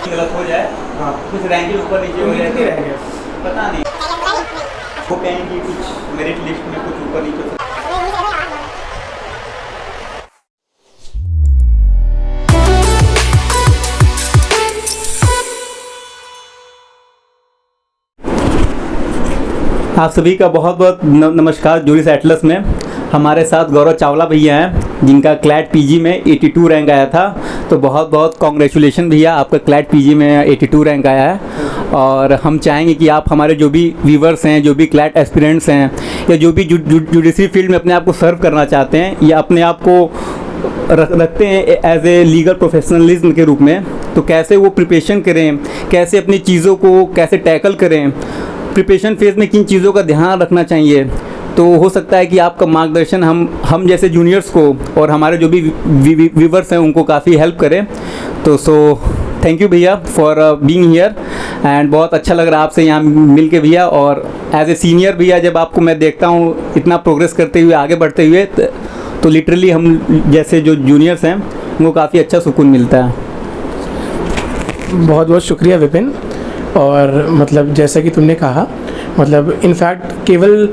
गलत हो जाए, हाँ कुछ रैंकिंग ऊपर नीचे हो जाए, पता नहीं वो कहेंगे कुछ मेरिट लिस्ट में कुछ ऊपर नीचे। आप सभी का बहुत बहुत नमस्कार। जूरिस एटलस में हमारे साथ गौरव चावला भैया हैं, जिनका क्लैट पीजी में 82 रैंक आया था। तो बहुत बहुत कॉन्ग्रेचुलेशन भैया, आपका क्लैट पीजी में 82 रैंक आया है। और हम चाहेंगे कि आप हमारे जो भी व्यूवर्स हैं, जो भी क्लैट एस्पिरेंट्स हैं, या जो भी जुडिशरी फील्ड में अपने आप को सर्व करना चाहते हैं या अपने आप को रखते हैं एज ए लीगल प्रोफेशनलिज्म के रूप में, तो कैसे वो प्रिपरेशन करें, कैसे अपनी चीज़ों को कैसे टैकल करें, प्रिपरेशन फेज़ में किन चीज़ों का ध्यान रखना चाहिए। तो हो सकता है कि आपका मार्गदर्शन हम जैसे जूनियर्स को और हमारे जो भी व्यूवर्स हैं उनको काफ़ी हेल्प करें। तो थैंक यू भैया फॉर बीइंग हियर, एंड बहुत अच्छा लग रहा है आपसे यहाँ मिल के भैया। और एज ए सीनियर भैया जब आपको मैं देखता हूँ इतना प्रोग्रेस करते हुए, आगे बढ़ते हुए, तो लिटरली हम जैसे जो जूनियर्स हैं उनको काफ़ी अच्छा सुकून मिलता है। बहुत बहुत शुक्रिया विपिन। और मतलब जैसा कि तुमने कहा, मतलब इनफैक्ट केवल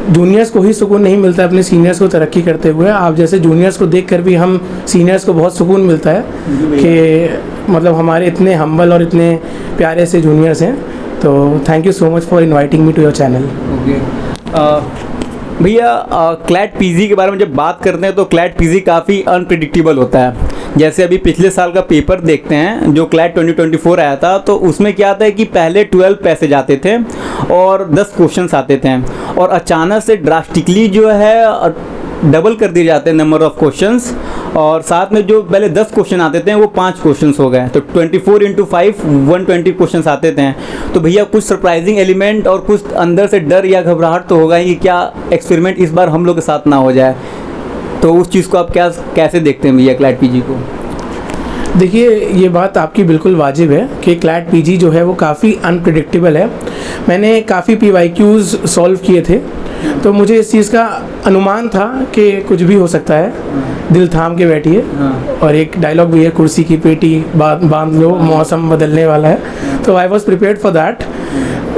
जूनियर्स को ही सुकून नहीं मिलता अपने सीनियर्स को तरक्की करते हुए, आप जैसे जूनियर्स को देखकर भी हम सीनियर्स को बहुत सुकून मिलता है कि मतलब हमारे इतने हम्बल और इतने प्यारे से जूनियर्स हैं। तो thank you so much for inviting me to your channel. भैया क्लैट पीजी के बारे में जब बात करते हैं तो क्लैट पीजी काफ़ी अनप्रिडिक्टेबल होता है। जैसे अभी पिछले साल का पेपर देखते हैं जो क्लैट 2024 आया था, तो उसमें क्या आता है कि पहले 12 पैसेज आते थे और 10 क्वेश्चंस आते थे, और अचानक से ड्रास्टिकली जो है डबल कर दिए जाते हैं नंबर ऑफ क्वेश्चंस, और साथ में जो पहले 10 क्वेश्चन आते थे वो 5 क्वेश्चंस हो गए, तो 24 × 5 120 क्वेश्चंस आते थे। तो भैया कुछ सरप्राइजिंग एलिमेंट और कुछ अंदर से डर या घबराहट तो होगा ही कि क्या एक्सपेरिमेंट इस बार हम लोग के साथ ना हो जाए। तो उस चीज़ को आप कैसे देखते हैं भैया क्लैट पीजी को? देखिए, ये बात आपकी बिल्कुल वाजिब है कि क्लैट पीजी जो है वो काफ़ी अनप्रिडिक्टेबल है। मैंने काफ़ी PYQs सॉल्व किए थे, तो मुझे इस चीज़ का अनुमान था कि कुछ भी हो सकता है, दिल थाम के बैठिए। और एक डायलॉग भी है, कुर्सी की पेटी बांध लो, मौसम बदलने वाला है। तो I was prepared for that.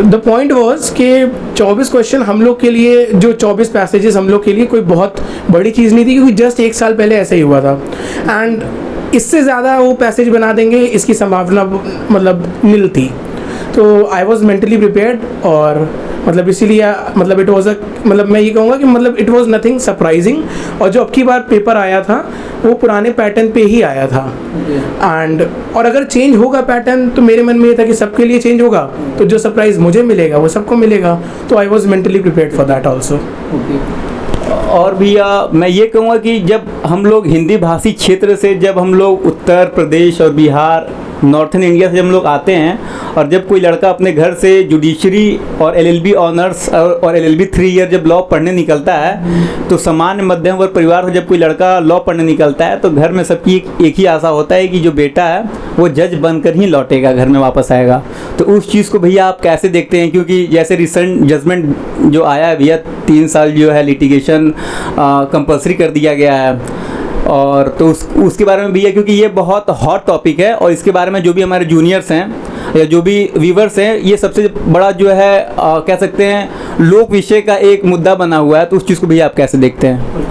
The point was कि 24 क्वेश्चन हम लोग के लिए, जो 24 पैसेजेस हम लोग के लिए कोई बहुत बड़ी चीज़ नहीं थी, क्योंकि जस्ट 1 साल पहले ऐसा ही हुआ था। एंड इससे ज़्यादा वो पैसेज बना देंगे इसकी संभावना मतलब नील थी। तो आई वॉज मेंटली प्रिपेयर्ड, और मतलब इसीलिए मतलब इट वॉज मतलब मैं ये कहूँगा कि मतलब इट वॉज नथिंग सरप्राइजिंग। और जो अब की बार पेपर आया था वो पुराने पैटर्न पे ही आया था। एंड और अगर चेंज होगा पैटर्न, तो मेरे मन में ये था कि सबके लिए चेंज होगा, तो जो सरप्राइज मुझे मिलेगा वो सबको मिलेगा। तो I was mentally prepared for that also. और भैया मैं ये कहूँगा कि जब हम लोग हिंदी भाषी क्षेत्र से, जब हम लोग उत्तर प्रदेश और बिहार, नॉर्थन इंडिया से जब हम लोग आते हैं, और जब कोई लड़का अपने घर से जुडिशरी और LLB ऑनर्स और LLB 3 ईयर जब लॉ पढ़ने निकलता है, तो सामान्य मध्यम वर्ग परिवार से जब कोई लड़का लॉ पढ़ने निकलता है, तो घर में सबकी एक ही आशा होता है कि जो बेटा है वो जज बनकर ही लौटेगा, घर में वापस आएगा। तो उस चीज़ को भैया आप कैसे देखते हैं? क्योंकि जैसे रिसेंट जजमेंट जो आया है भैया, 3 साल जो है लिटिगेशन कंपल्सरी कर दिया गया है, और तो उसके बारे में भी है, क्योंकि ये बहुत हॉट टॉपिक है, और इसके बारे में जो भी हमारे जूनियर्स हैं या जो भी व्यूवर्स हैं, ये सबसे बड़ा जो है कह सकते हैं लोक विषय का एक मुद्दा बना हुआ है। तो उस चीज़ को भी आप कैसे देखते हैं?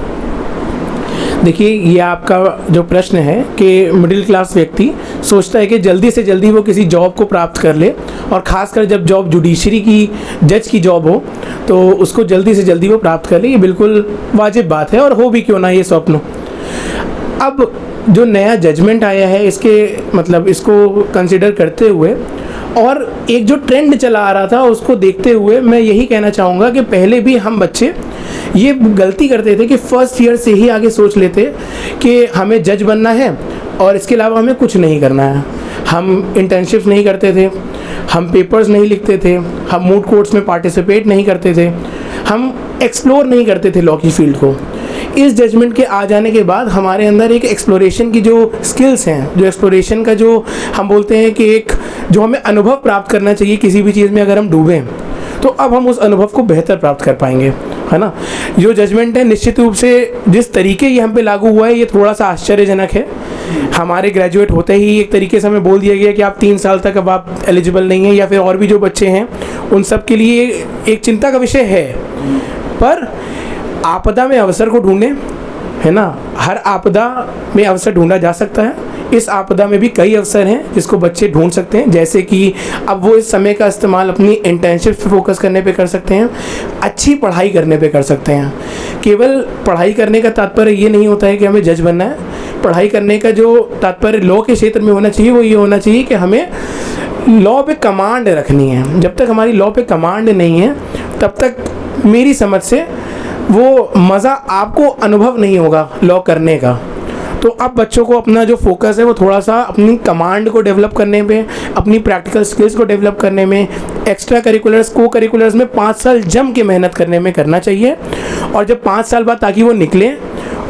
देखिए, ये आपका जो प्रश्न है कि मिडिल क्लास व्यक्ति सोचता है कि जल्दी से जल्दी वो किसी जॉब को प्राप्त कर ले, और ख़ासकर जब जॉब जुडिशरी की, जज की जॉब हो, तो उसको जल्दी से जल्दी वो प्राप्त कर ले। ये बिल्कुल वाजिब बात है, और हो भी क्यों ना ये स्वप्न। अब जो नया जजमेंट आया है, इसके मतलब इसको कंसिडर करते हुए और एक जो ट्रेंड चला आ रहा था उसको देखते हुए, मैं यही कहना चाहूँगा कि पहले भी हम बच्चे ये गलती करते थे कि फर्स्ट ईयर से ही आगे सोच लेते कि हमें जज बनना है और इसके अलावा हमें कुछ नहीं करना है। हम इंटर्नशिप नहीं करते थे, हम पेपर्स नहीं लिखते थे, हम मूड कोर्ट्स में पार्टिसिपेट नहीं करते थे, हम एक्सप्लोर नहीं करते थे लॉ की फील्ड को। इस जजमेंट के आ जाने के बाद हमारे अंदर एक एक्सप्लोरेशन की जो स्किल्स हैं, जो एक्सप्लोरेशन का जो हम बोलते हैं कि एक जो हमें अनुभव प्राप्त करना चाहिए किसी भी चीज़ में अगर हम डूबें, तो अब हम उस अनुभव को बेहतर प्राप्त कर पाएंगे, है ना। जो जजमेंट है निश्चित रूप से जिस तरीके ये हम पे लागू हुआ है ये थोड़ा सा आश्चर्यजनक है। हमारे ग्रेजुएट होते ही एक तरीके से हमें बोल दिया गया कि आप 3 साल तक अब आप एलिजिबल नहीं हैं, या फिर और भी जो बच्चे हैं उन सब के लिए एक चिंता का विषय है। पर आपदा में अवसर को ढूंढें, है ना। हर आपदा में अवसर ढूंढा जा सकता है। इस आपदा में भी कई अवसर हैं जिसको बच्चे ढूंढ सकते हैं, जैसे कि अब वो इस समय का इस्तेमाल अपनी इंटर्नशिप पे फोकस करने पे कर सकते हैं, अच्छी पढ़ाई करने पे कर सकते हैं। केवल पढ़ाई करने का तात्पर्य ये नहीं होता है कि हमें जज बनना है। पढ़ाई करने का जो तात्पर्य लॉ के क्षेत्र में होना चाहिए वो ये होना चाहिए कि हमें लॉ पे कमांड रखनी है। जब तक हमारी लॉ पे कमांड नहीं है तब तक मेरी समझ से वो मज़ा आपको अनुभव नहीं होगा लॉ करने का। तो अब बच्चों को अपना जो फोकस है वो थोड़ा सा अपनी कमांड को डेवलप करने में, अपनी प्रैक्टिकल स्किल्स को डेवलप करने में, एक्स्ट्रा करिकुलर्स को करिकुलर्स में 5 साल जम के मेहनत करने में करना चाहिए। और जब 5 साल बाद ताकि वो निकलें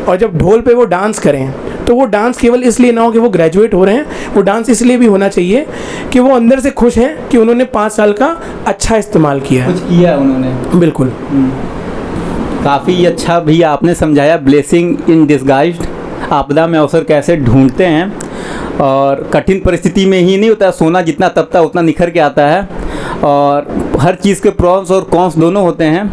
और जब ढोल पे वो डांस करें तो वो डांस केवल इसलिए ना हो कि वो ग्रेजुएट हो रहे हैं, वो डांस इसलिए भी होना चाहिए कि वो अंदर से खुश हैं कि उन्होंने 5 साल का अच्छा इस्तेमाल किया है। कुछ किया उन्होंने, बिल्कुल। काफ़ी अच्छा भैया आपने समझाया ब्लेसिंग इन डिस्गाइज्ड, आपदा में अवसर कैसे ढूंढते हैं। और कठिन परिस्थिति में ही नहीं होता है, सोना जितना तपता है उतना निखर के आता है। और हर चीज़ के प्रॉन्स और कॉन्स दोनों होते हैं।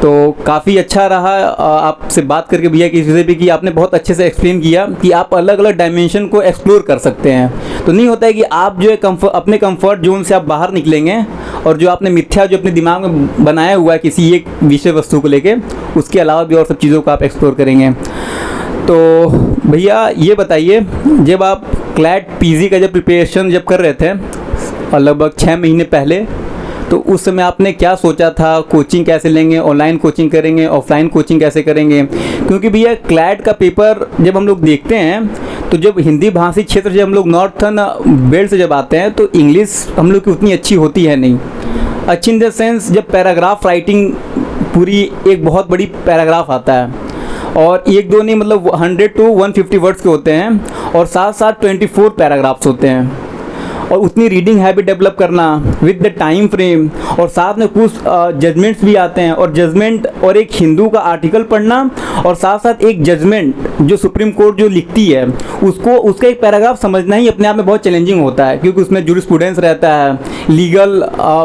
तो काफ़ी अच्छा रहा आपसे बात करके भैया कि इस विषय पे कि आपने बहुत अच्छे से एक्सप्लेन किया कि आप अलग अलग डायमेंशन को एक्सप्लोर कर सकते हैं। तो नहीं होता है कि आप जो है अपने कंफर्ट जोन से आप बाहर निकलेंगे और जो आपने मिथ्या जो अपने दिमाग में बनाया हुआ है किसी एक विषय वस्तु को लेके, उसके अलावा भी और सब चीज़ों को आप एक्सप्लोर करेंगे। तो भैया ये बताइए, जब आप क्लैट पीजी का जब प्रिपरेशन जब कर रहे थे और लगभग 6 महीने पहले, तो उस समय आपने क्या सोचा था? कोचिंग कैसे लेंगे, ऑनलाइन कोचिंग करेंगे, ऑफलाइन कोचिंग कैसे करेंगे? क्योंकि भैया क्लैट का पेपर जब हम लोग देखते हैं तो जब हिंदी भाषी क्षेत्र जब हम लोग नॉर्थर्न बेल्ट से जब आते हैं तो इंग्लिश हम लोग की उतनी अच्छी होती है नहीं। अच्छी इन द सेंस जब पैराग्राफ राइटिंग पूरी एक बहुत बड़ी पैराग्राफ आता है और एक दो नहीं मतलब 100 to 150 वर्ड्स के होते हैं और साथ साथ 24 पैराग्राफ्स होते हैं। और उतनी रीडिंग हैबिट डेवलप करना विद द टाइम फ्रेम, और साथ में कुछ जजमेंट्स भी आते हैं और जजमेंट और एक हिंदू का आर्टिकल पढ़ना और साथ साथ एक जजमेंट जो सुप्रीम कोर्ट जो लिखती है उसको उसका एक पैराग्राफ समझना ही अपने आप में बहुत चैलेंजिंग होता है, क्योंकि उसमें जूरिस्प्रूडेंस रहता है, लीगल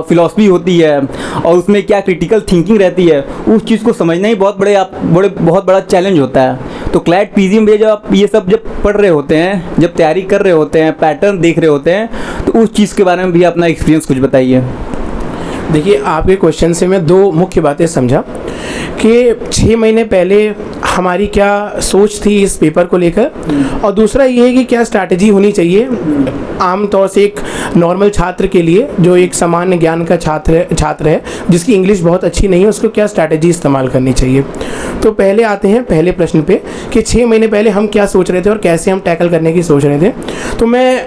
फिलॉसफी होती है और उसमें क्या क्रिटिकल थिंकिंग रहती है, उस चीज़ को समझना ही बहुत बड़ा चैलेंज होता है। तो क्लैट पीजी में जब आप ये सब जब पढ़ रहे होते हैं, जब तैयारी कर रहे होते हैं, पैटर्न देख रहे होते हैं, तो उस चीज़ के बारे में भी अपना एक्सपीरियंस कुछ बताइए। देखिए, आपके क्वेश्चन से मैं 2 मुख्य बातें समझा कि 6 महीने पहले हमारी क्या सोच थी इस पेपर को लेकर, और दूसरा ये है कि क्या स्ट्रैटेजी होनी चाहिए आमतौर से एक नॉर्मल छात्र के लिए जो एक सामान्य ज्ञान का छात्र है जिसकी इंग्लिश बहुत अच्छी नहीं है, उसको क्या स्ट्रैटेजी इस्तेमाल करनी चाहिए। तो पहले आते हैं पहले प्रश्न पे कि 6 महीने पहले हम क्या सोच रहे थे और कैसे हम टैकल करने की सोच रहे थे। तो मैं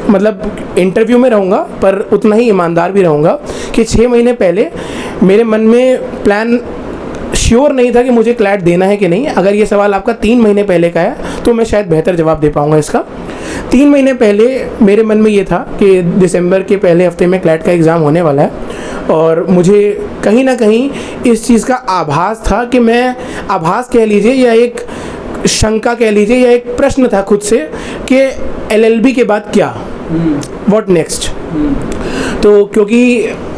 मतलब इंटरव्यू में रहूँगा पर उतना ही ईमानदार भी रहूँगा कि 6 महीने पहले मेरे मन में प्लान श्योर नहीं था कि मुझे क्लैट देना है कि नहीं। अगर ये सवाल आपका 3 महीने पहले का है तो मैं शायद बेहतर जवाब दे पाऊँगा इसका। 3 महीने पहले मेरे मन में ये था कि दिसंबर के पहले हफ्ते में क्लैट का एग्ज़ाम होने वाला है और मुझे कहीं ना कहीं इस चीज़ का आभास था कि मैं, आभास कह लीजिए या एक शंका कह लीजिए या एक प्रश्न था खुद से कि LLB के बाद क्या, व्हाट नेक्स्ट। तो क्योंकि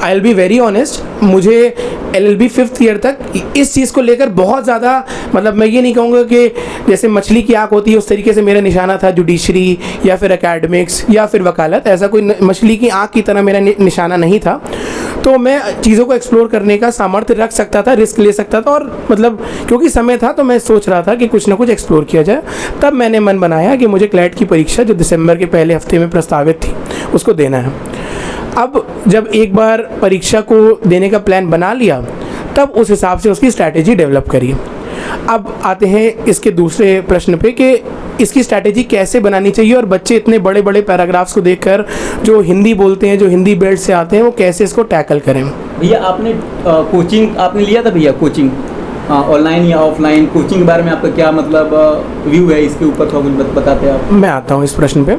आई विल बी वेरी ऑनेस्ट, मुझे LLB 5th ईयर तक इस चीज़ को लेकर बहुत ज़्यादा, मतलब मैं ये नहीं कहूँगा कि जैसे मछली की आँख होती है उस तरीके से मेरा निशाना था जुडिशरी या फिर एकेडमिक्स या फिर वकालत, ऐसा कोई मछली की आँख की तरह मेरा निशाना नहीं था। तो मैं चीज़ों को एक्सप्लोर करने का सामर्थ्य रख सकता था, रिस्क ले सकता था, और मतलब क्योंकि समय था तो मैं सोच रहा था कि कुछ ना कुछ एक्सप्लोर किया जाए। तब मैंने मन बनाया कि मुझे क्लैट की परीक्षा जो दिसंबर के पहले हफ्ते में प्रस्तावित थी उसको देना है। अब जब एक बार परीक्षा को देने का प्लान बना लिया तब उस हिसाब से उसकी स्ट्रैटेजी डेवलप करी। अब आते हैं इसके दूसरे प्रश्न पे कि इसकी स्ट्रैटेजी कैसे बनानी चाहिए और बच्चे इतने बड़े बड़े पैराग्राफ्स को देखकर जो हिंदी बोलते हैं, जो हिंदी बेल्ट से आते हैं, वो कैसे इसको टैकल करें। भैया आपने कोचिंग आपने लिया था भैया कोचिंग? ऑनलाइन या ऑफलाइन कोचिंग के बारे में आपका क्या मतलब व्यू है, इसके ऊपर थोड़ा कुछ बताते हैं आप? मैं आता हूँ इस प्रश्न पे।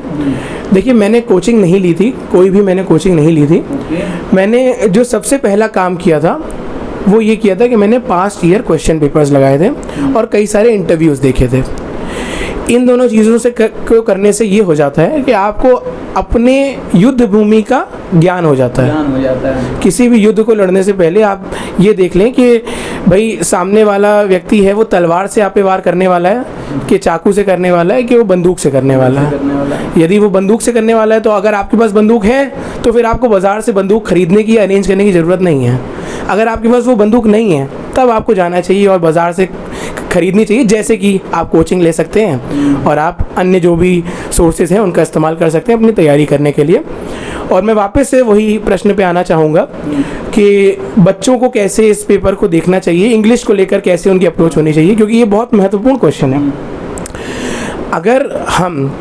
देखिए, मैंने कोचिंग नहीं ली थी, कोई भी मैंने कोचिंग नहीं ली थी। मैंने जो सबसे पहला काम किया था वो ये किया था कि मैंने पास्ट ईयर क्वेश्चन पेपर्स लगाए थे और कई सारे इंटरव्यूज़ देखे थे। इन दोनों चीज़ों से करने से ये हो जाता है कि आपको अपने युद्ध भूमि का ज्ञान हो जाता है। किसी भी युद्ध को लड़ने से पहले आप ये देख लें कि भाई सामने वाला व्यक्ति है वो तलवार से आप पे वार करने वाला है कि चाकू से करने वाला है कि वो बंदूक से करने वाला है। यदि वो बंदूक से करने वाला है तो अगर आपके पास बंदूक है तो फिर आपको बाज़ार से बंदूक खरीदने की अरेंज करने की ज़रूरत नहीं है। अगर आपके पास वो बंदूक नहीं है तब आपको जाना चाहिए और बाज़ार से खरीदनी चाहिए। जैसे कि आप कोचिंग ले सकते हैं और आप अन्य जो भी सोर्सेज हैं उनका इस्तेमाल कर सकते हैं अपनी तैयारी करने के लिए। और मैं वापस से वही प्रश्न पे आना चाहूँगा कि बच्चों को कैसे इस पेपर को देखना चाहिए, इंग्लिश को लेकर कैसे उनकी अप्रोच होनी चाहिए, क्योंकि ये बहुत महत्वपूर्ण क्वेश्चन है। अगर हम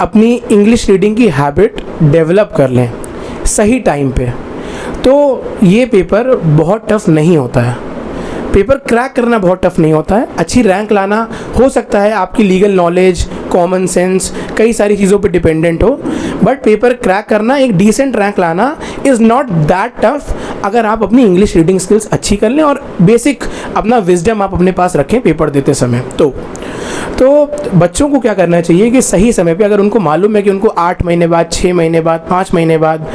अपनी इंग्लिश रीडिंग की हैबिट डेवलप कर लें सही टाइम पे तो ये पेपर बहुत टफ नहीं होता है। पेपर क्रैक करना बहुत टफ नहीं होता है। अच्छी रैंक लाना हो सकता है आपकी लीगल नॉलेज, कॉमन सेंस, कई सारी चीज़ों पे डिपेंडेंट हो, बट पेपर क्रैक करना, एक डिसेंट रैंक लाना इज़ नॉट दैट टफ अगर आप अपनी इंग्लिश रीडिंग स्किल्स अच्छी कर लें और बेसिक अपना विजडम आप अपने पास रखें पेपर देते समय। तो बच्चों को क्या करना चाहिए कि सही समय पे, अगर उनको मालूम है कि उनको 8 महीने बाद, 6 महीने बाद, 5 महीने बाद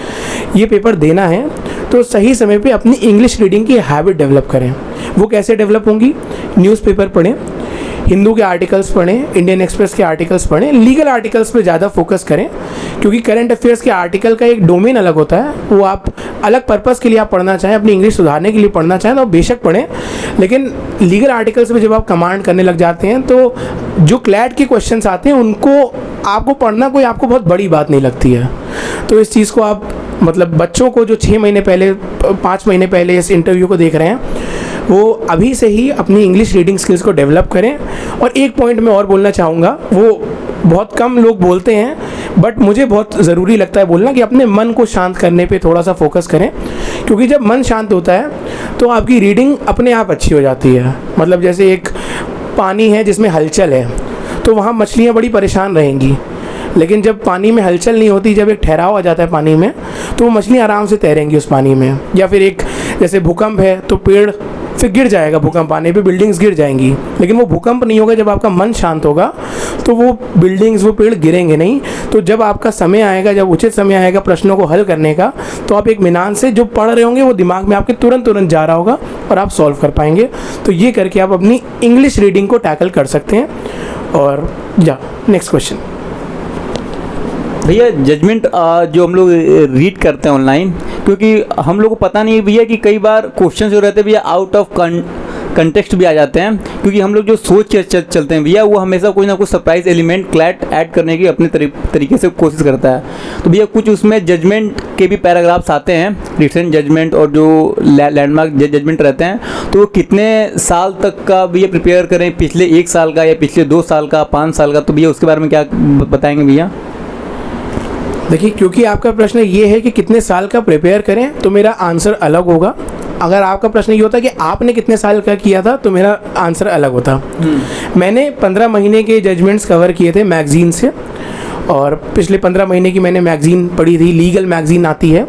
ये पेपर देना है, तो सही समय पे अपनी इंग्लिश रीडिंग की हैबिट डेवलप करें। वो कैसे डेवलप होंगी? न्यूज़पेपर पढ़ें, हिंदू के आर्टिकल्स पढ़ें, इंडियन एक्सप्रेस के आर्टिकल्स पढ़ें, लीगल आर्टिकल्स पे ज़्यादा फोकस करें, क्योंकि करंट अफेयर्स के आर्टिकल का एक डोमेन अलग होता है। वो आप अलग पर्पस के लिए आप पढ़ना चाहें, अपनी इंग्लिश सुधारने के लिए पढ़ना चाहें तो बेशक पढ़ें, लेकिन लीगल आर्टिकल्स में जब आप कमांड करने लग जाते हैं तो जो क्लैट के क्वेश्चंस आते हैं उनको आपको पढ़ना कोई आपको बहुत बड़ी बात नहीं लगती है। तो इस चीज़ को आप मतलब बच्चों को जो 6 महीने पहले, 5 महीने पहले इस इंटरव्यू को देख रहे हैं वो अभी से ही अपनी इंग्लिश रीडिंग स्किल्स को डेवलप करें। और एक पॉइंट मैं और बोलना चाहूँगा, वो बहुत कम लोग बोलते हैं बट मुझे बहुत ज़रूरी लगता है बोलना, कि अपने मन को शांत करने पे थोड़ा सा फोकस करें, क्योंकि जब मन शांत होता है तो आपकी रीडिंग अपने आप अच्छी हो जाती है। मतलब जैसे एक पानी है जिसमें हलचल है तो वहाँ मछलियाँ बड़ी परेशान रहेंगी, लेकिन जब पानी में हलचल नहीं होती, जब एक ठहराव आ जाता है पानी में, तो वो मछलियाँ आराम से तैरेंगी उस पानी में। या फिर एक जैसे भूकंप है तो पेड़ फिर गिर जाएगा, भूकंप आने पे बिल्डिंग्स गिर जाएंगी, लेकिन वो भूकंप नहीं होगा जब आपका मन शांत होगा, तो वो बिल्डिंग्स, वो पेड़ गिरेंगे नहीं। तो जब आपका समय आएगा, जब उचित समय आएगा प्रश्नों को हल करने का, तो आप एक मिनान से जो पढ़ रहे होंगे वो दिमाग में आपके तुरंत जा रहा होगा और आप सॉल्व कर पाएंगे। तो ये करके आप अपनी इंग्लिश रीडिंग को टैकल कर सकते हैं। और नेक्स्ट क्वेश्चन भैया, जजमेंट जो हम लोग रीड करते हैं ऑनलाइन, क्योंकि हम लोग को पता नहीं है भैया कि कई बार क्वेश्चन जो रहते हैं भैया आउट ऑफ कंटेक्स्ट भी आ जाते हैं, क्योंकि हम लोग जो सोच के चलते हैं भैया वो हमेशा कोई ना कोई सरप्राइज एलिमेंट क्लैट ऐड करने की अपने तरीके से कोशिश करता है। तो भैया कुछ उसमें जजमेंट के भी पैराग्राफ्स आते हैं, रिसेंट जजमेंट और जो लैंडमार्क जजमेंट रहते हैं, तो वो कितने साल तक का भैया प्रिपेयर करें, पिछले 1 साल का या पिछले 2 साल का, 5 साल का, तो भैया उसके बारे में क्या बताएंगे भैया? देखिए, क्योंकि आपका प्रश्न ये है कि कितने साल का प्रिपेयर करें, तो मेरा आंसर अलग होगा। अगर आपका प्रश्न ये होता कि आपने कितने साल का किया था, तो मेरा आंसर अलग होता। मैंने 15 महीने के जजमेंट्स कवर किए थे मैगज़ीन से, और पिछले 15 महीने की मैंने मैगज़ीन पढ़ी थी, लीगल मैगज़ीन आती है,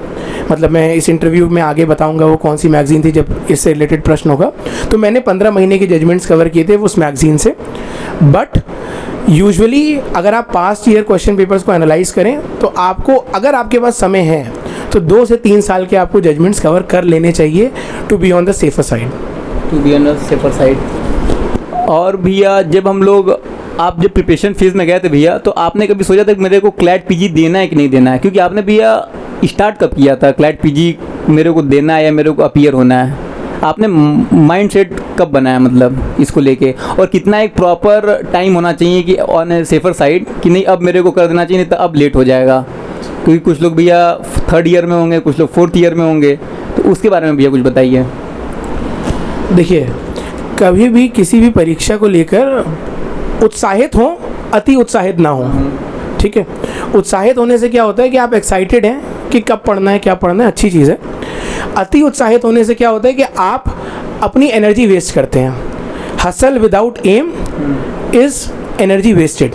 मतलब मैं इस इंटरव्यू में आगे बताऊंगा वो कौन सी मैगज़ीन थी जब इससे रिलेटेड प्रश्न होगा। तो मैंने 15 महीने के जजमेंट्स कवर किए थे उस मैगज़ीन से। बट यूजुअली अगर आप पास्ट ईयर क्वेश्चन पेपर्स को एनालाइज करें तो आपको, अगर आपके पास समय है, तो 2 से 3 साल के आपको जजमेंट्स कवर कर लेने चाहिए to be on the safer side. और भैया जब हम लोग, आप जब प्रिपरेशन फेज़ में गए थे भैया, तो आपने कभी सोचा था कि मेरे को क्लैट पीजी देना है कि नहीं देना है? क्योंकि आपने भैया स्टार्ट कब किया था, क्लैट पीजी मेरे को देना है या मेरे को अपीयर होना है? आपने माइंड सेट कब बनाया मतलब इसको लेके, और कितना एक प्रॉपर टाइम होना चाहिए कि ऑन ए सेफर साइड कि नहीं अब मेरे को कर देना चाहिए, नहीं तो अब लेट हो जाएगा? क्योंकि कुछ लोग भैया 3rd ईयर में होंगे, कुछ लोग 4th ईयर में होंगे, तो उसके बारे में भैया कुछ बताइए। देखिए, कभी भी किसी भी परीक्षा को लेकर उत्साहित हो, अति उत्साहित ना हो, ठीक है? उत्साहित होने से क्या होता है कि आप एक्साइटेड हैं कि कब पढ़ना है, क्या पढ़ना है, अच्छी चीज़ है। अति उत्साहित होने से क्या होता है कि आप अपनी एनर्जी वेस्ट करते हैं। Hustle without aim is energy wasted.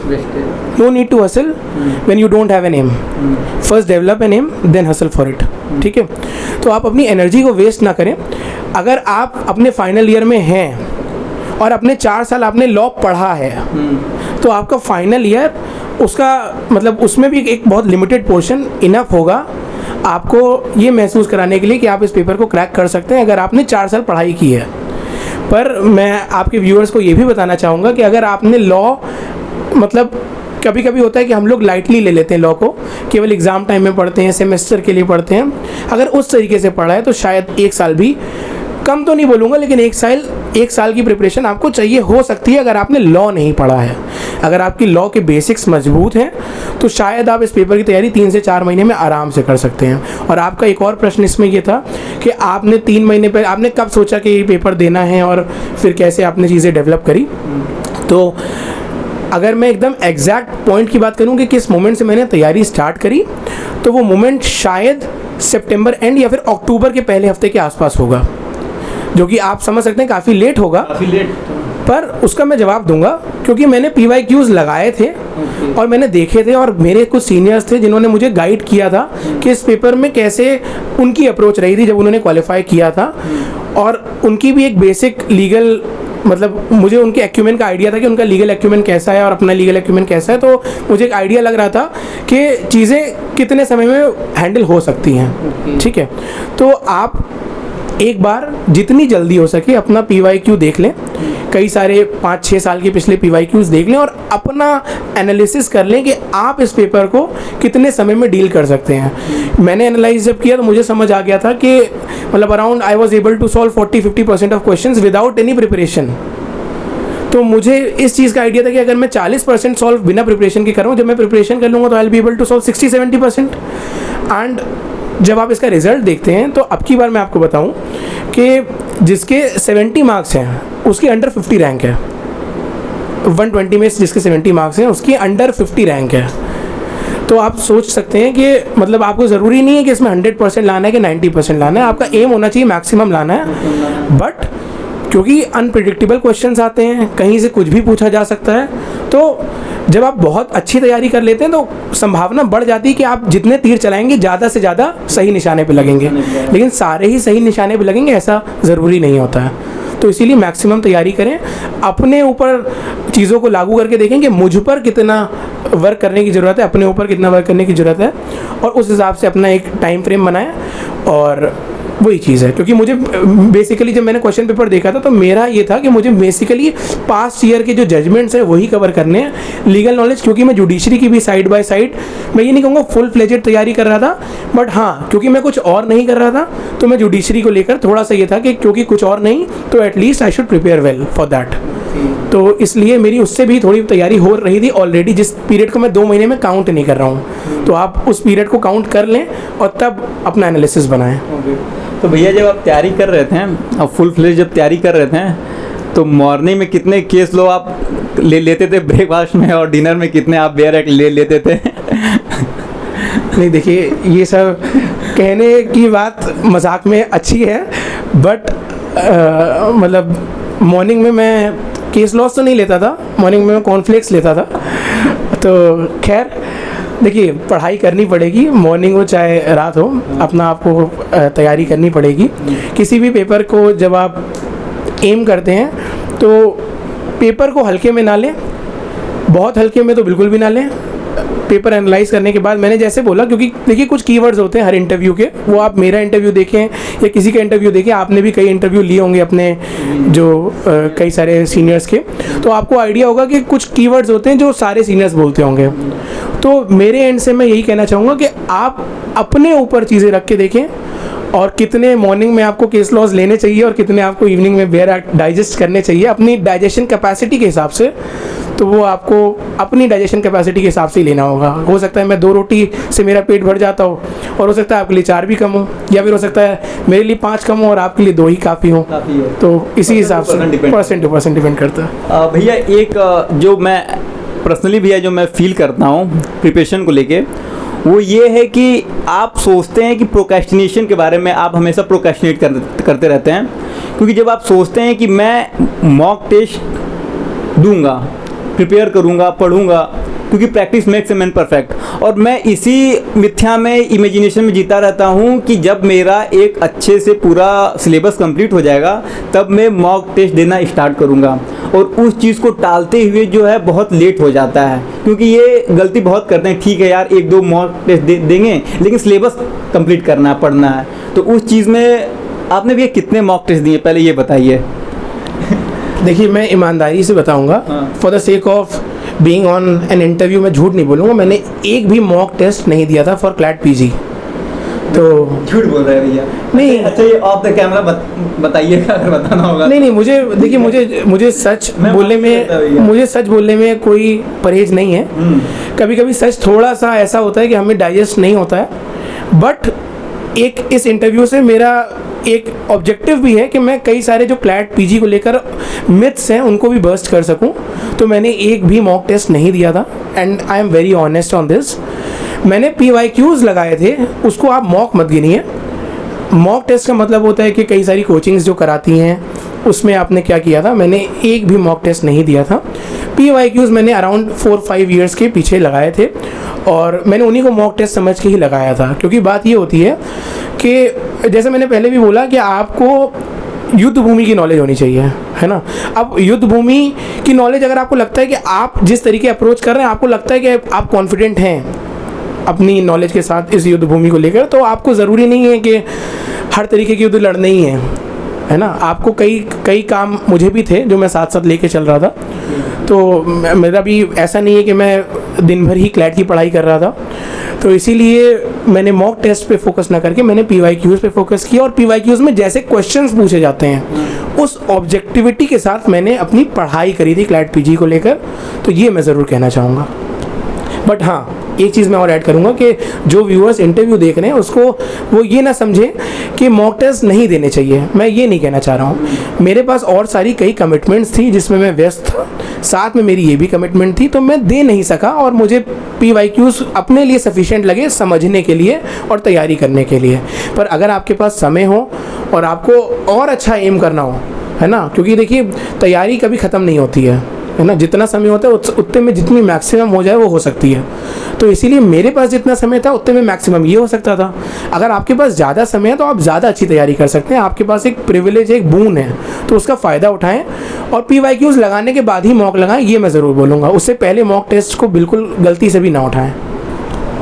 No need to hustle when you don't have an aim. First develop an aim, then hustle for it. ठीक है, तो आप अपनी एनर्जी को वेस्ट ना करें। अगर आप अपने फाइनल ईयर में हैं और अपने 4 साल आपने लॉ पढ़ा है, तो आपका फाइनल ईयर उसका मतलब उसमें भी एक बहुत लिमिटेड पोर्शन इनफ होगा आपको ये महसूस कराने के लिए कि आप इस पेपर को क्रैक कर सकते हैं अगर आपने 4 साल पढ़ाई की है। पर मैं आपके व्यूअर्स को ये भी बताना चाहूँगा कि अगर आपने लॉ मतलब कभी कभी होता है कि हम लोग लाइटली ले लेते हैं लॉ को, केवल एग्ज़ाम टाइम में पढ़ते हैं, सेमेस्टर के लिए पढ़ते हैं। अगर उस तरीके से पढ़ा है तो शायद 1 साल भी, कम तो नहीं बोलूँगा, लेकिन 1 साल की प्रिपरेशन आपको चाहिए हो सकती है अगर आपने लॉ नहीं पढ़ा है। अगर आपकी लॉ के बेसिक्स मजबूत हैं तो शायद आप इस पेपर की तैयारी 3 से 4 महीने में आराम से कर सकते हैं। और आपका एक और प्रश्न इसमें ये था कि आपने 3 महीने पहले आपने कब सोचा कि ये पेपर देना है और फिर कैसे आपने चीज़ें डेवलप करी। तो अगर मैं एकदम एग्जैक्ट पॉइंट की बात करूं कि किस मोमेंट से मैंने तैयारी स्टार्ट करी, तो वो मोमेंट शायद सितंबर एंड या फिर अक्टूबर के पहले हफ्ते के आसपास होगा, जो कि आप समझ सकते हैं काफ़ी लेट होगा। पर उसका मैं जवाब दूंगा क्योंकि मैंने PYQs लगाए थे और मैंने देखे थे और मेरे कुछ सीनियर्स थे जिन्होंने मुझे गाइड किया था कि इस पेपर में कैसे उनकी अप्रोच रही थी जब उन्होंने क्वालिफाई किया था। और उनकी भी एक बेसिक लीगल मतलब मुझे उनके एक्यूमेंट का आइडिया था कि उनका लीगल एक्यूमेंट कैसा है और अपना लीगल एक्यूमेंट कैसा है, तो मुझे एक आइडिया लग रहा था कि चीज़ें कितने समय में हैंडल हो सकती हैं। ठीक है, तो आप एक बार जितनी जल्दी हो सके अपना PYQ देख लें, कई सारे 5-6 साल के पिछले PYQs देख लें और अपना एनालिसिस कर लें कि आप इस पेपर को कितने समय में डील कर सकते हैं। मैंने एनालाइज जब किया तो मुझे समझ आ गया था कि मतलब around I was able to solve 40-50% of questions without any preparation. तो मुझे इस चीज़ का आइडिया था कि अगर मैं 40% सॉल्व बिना प्रिपरेशन के करूँ, जब मैं प्रिपरेशन कर लूँगा तो I will be able to solve 60-70%। And जब आप इसका रिजल्ट देखते हैं तो अब की बार मैं आपको बताऊं कि जिसके 70 मार्क्स हैं उसकी अंडर 50 रैंक है। 120 में जिसके 70 मार्क्स हैं उसकी अंडर 50 रैंक है। तो आप सोच सकते हैं कि मतलब आपको ज़रूरी नहीं है कि इसमें 100% लाना है कि 90% लाना है, आपका एम होना चाहिए मैक्सिमम लाना है। बट क्योंकि अनप्रिडिक्टेबल क्वेश्चंस आते हैं, कहीं से कुछ भी पूछा जा सकता है, तो जब आप बहुत अच्छी तैयारी कर लेते हैं तो संभावना बढ़ जाती है कि आप जितने तीर चलाएंगे ज़्यादा से ज़्यादा सही निशाने पे लगेंगे। लेकिन सारे ही सही निशाने पे लगेंगे ऐसा ज़रूरी नहीं होता है। तो इसीलिए मैक्सिमम तैयारी करें, अपने ऊपर चीज़ों को लागू करके देखें कि मुझ पर कितना वर्क करने की ज़रूरत है, अपने ऊपर कितना वर्क करने की ज़रूरत है, और उस हिसाब से अपना एक टाइम फ्रेम बनाएं। और वही चीज़ है, क्योंकि मुझे बेसिकली जब मैंने क्वेश्चन पेपर देखा था तो मेरा ये था कि मुझे बेसिकली पास्ट ईयर के जो जजमेंट्स हैं वही कवर करने हैं। लीगल नॉलेज, क्योंकि मैं जुडिशरी की भी साइड बाय साइड, मैं ये नहीं कहूँगा फुल फ्लेजेड तैयारी कर रहा था, बट हाँ क्योंकि मैं कुछ और नहीं कर रहा था तो मैं जुडिशरी को लेकर थोड़ा सा ये था कि क्योंकि कुछ और नहीं तो at least I should prepare well for that. तो इसलिए मेरी उससे भी थोड़ी तैयारी हो रही थी ऑलरेडी, जिस पीरियड को मैं 2 महीने में काउंट नहीं कर रहा हूँ। तो आप उस पीरियड को काउंट कर लें और तब अपना एनालिसिस बनाएं। तो भैया जब आप तैयारी कर रहे थे, अब फुल फ्लेज जब तैयारी कर रहे थे, तो मॉर्निंग में कितने केस लो आप ले लेते थे ब्रेकफास्ट में, और डिनर में कितने आप बेयर ले लेते थे? नहीं देखिए, ये सब कहने की बात मजाक में अच्छी है, बट मतलब मॉर्निंग में मैं केस लॉस तो नहीं लेता था, मॉर्निंग में मैं कॉर्नफ्लेक्स लेता था। तो खैर देखिए, पढ़ाई करनी पड़ेगी, मॉर्निंग हो चाहे रात हो, अपना आपको तैयारी करनी पड़ेगी। किसी भी पेपर को जब आप एम करते हैं तो पेपर को हल्के में ना लें, बहुत हल्के में तो बिल्कुल भी ना लें। पेपर एनालाइज करने के बाद मैंने जैसे बोला, क्योंकि देखिए कुछ कीवर्ड्स होते हैं हर इंटरव्यू के, वो आप मेरा इंटरव्यू देखें या किसी का इंटरव्यू देखें, आपने भी कई इंटरव्यू लिए होंगे अपने जो कई सारे सीनियर्स के, तो आपको आइडिया होगा कि कुछ कीवर्ड्स होते हैं जो सारे सीनियर्स बोलते होंगे। तो मेरे एंड से मैं यही कहना चाहूँगा कि आप अपने ऊपर चीज़ें रख के देखें, और कितने मॉर्निंग में आपको केस लॉस लेने चाहिए और कितने आपको इवनिंग में बेयर डाइजेस्ट करने चाहिए अपनी डाइजेशन कैपेसिटी के हिसाब से। तो वो आपको अपनी डाइजेशन कैपेसिटी के हिसाब से ही लेना होगा। हो सकता है मैं 2 रोटी से मेरा पेट भर जाता हो, और हो सकता है आपके लिए 4 भी कम हो, या फिर हो सकता है मेरे लिए 5 कम हो और आपके लिए 2 ही काफ़ी हो। तो इसी हिसाब से परसेंट टू परसेंट डिपेंड करता है। भैया एक जो मैं पर्सनली भैया जो मैं फील करता हूँ प्रिपरेशन को लेके, वो ये है कि आप सोचते हैं कि प्रोक्रेस्टिनेशन के बारे में, आप हमेशा प्रोक्रेस्टिनेट करते रहते हैं, क्योंकि जब आप सोचते हैं कि मैं मॉक टेस्ट दूंगा, प्रिपेयर करूंगा, पढ़ूंगा, क्योंकि practice makes a man perfect, और मैं इसी मिथ्या में, इमेजिनेशन में जीता रहता हूँ कि जब मेरा एक अच्छे से पूरा सिलेबस कंप्लीट हो जाएगा तब मैं मॉक टेस्ट देना स्टार्ट करूँगा, और उस चीज़ को टालते हुए जो है बहुत लेट हो जाता है, क्योंकि ये गलती बहुत करते हैं। ठीक है यार, एक दो मॉक टेस्ट देंगे, लेकिन सिलेबस कंप्लीट करना है, पढ़ना है। तो उस चीज़ में आपने भी कितने मॉक टेस्ट दिए, पहले ये बताइए। देखिए, मैं ईमानदारी से बताऊंगा, for the sake of being on an interview मैं झूठ नहीं बोलूँगा, मैंने एक भी मॉक टेस्ट नहीं दिया था फॉर क्लैट पीजी। तो झूठ बोल रहे हैं भैया? नहीं। अच्छा, ये ऑफ द कैमरा बताइएगा अगर बताना होगा। नहीं, मुझे देखिए, मुझे सच बोलने में कोई परहेज नहीं है। कभी कभी सच थोड़ा सा ऐसा होता है कि हमें डाइजेस्ट नहीं होता है, बट एक इस इंटरव्यू से मेरा एक ऑब्जेक्टिव भी है कि मैं कई सारे जो क्लैट पीजी को लेकर मिथ्स हैं उनको भी बर्स्ट कर सकूं। तो मैंने एक भी मॉक टेस्ट नहीं दिया था, and I am very honest on this. मैंने PYQs लगाए थे, उसको आप मॉक मत गिनिए। मॉक टेस्ट का मतलब होता है कि कई सारी कोचिंग्स जो कराती हैं उसमें आपने क्या किया था। मैंने एक भी मॉक टेस्ट नहीं दिया था। PYQs मैंने अराउंड 4-5 ईयर्स के पीछे लगाए थे, और मैंने उन्हीं को मॉक टेस्ट समझ के ही लगाया था, क्योंकि बात ये होती है कि जैसे मैंने पहले भी बोला कि आपको युद्ध भूमि की नॉलेज होनी चाहिए, है ना। अब युद्ध भूमि की नॉलेज अगर आपको लगता है कि आप जिस तरीके अप्रोच कर रहे हैं, आपको लगता है कि आप कॉन्फिडेंट हैं अपनी नॉलेज के साथ इस युद्ध भूमि को लेकर, तो आपको ज़रूरी नहीं है कि हर तरीके के युद्ध लड़ने ही हैं, है ना। आपको कई काम मुझे भी थे जो मैं साथ साथ लेके चल रहा था। तो मेरा भी ऐसा नहीं है कि मैं दिन भर ही क्लैट की पढ़ाई कर रहा था। तो इसीलिए मैंने मॉक टेस्ट पे फोकस ना करके मैंने PYQs पे फोकस किया, और PYQs में जैसे क्वेश्चंस पूछे जाते हैं उस ऑब्जेक्टिविटी के साथ मैंने अपनी पढ़ाई करी थी क्लैट पीजी को लेकर। तो ये मैं ज़रूर कहना चाहूँगा। बट हाँ, एक चीज़ मैं और ऐड करूँगा कि जो व्यूअर्स इंटरव्यू देख रहे हैं उसको वो ये ना समझें कि मॉक टेस्ट नहीं देने चाहिए। मैं ये नहीं कहना चाह रहा हूँ। मेरे पास और सारी कई कमिटमेंट्स थी जिसमें मैं व्यस्त था, साथ में मेरी ये भी कमिटमेंट थी, तो मैं दे नहीं सका, और मुझे PYQs अपने लिए सफिशिएंट लगे समझने के लिए और तैयारी करने के लिए। पर अगर आपके पास समय हो और आपको और अच्छा एम करना हो, है ना, क्योंकि देखिए तैयारी कभी ख़त्म नहीं होती है ना। जितना समय होता है उतने में जितनी मैक्सिमम हो जाए वो हो सकती है। तो इसीलिए मेरे पास जितना समय था उतने में मैक्सिमम ये हो सकता था। अगर आपके पास ज़्यादा समय है तो आप ज़्यादा अच्छी तैयारी कर सकते हैं। आपके पास एक प्रिविलेज, एक बून है, तो उसका फ़ायदा उठाएं, और PYQs लगाने के बाद ही मॉक लगाएं, ये मैं ज़रूर बोलूँगा। उससे पहले मॉक टेस्ट को बिल्कुल गलती से भी ना उठाएं।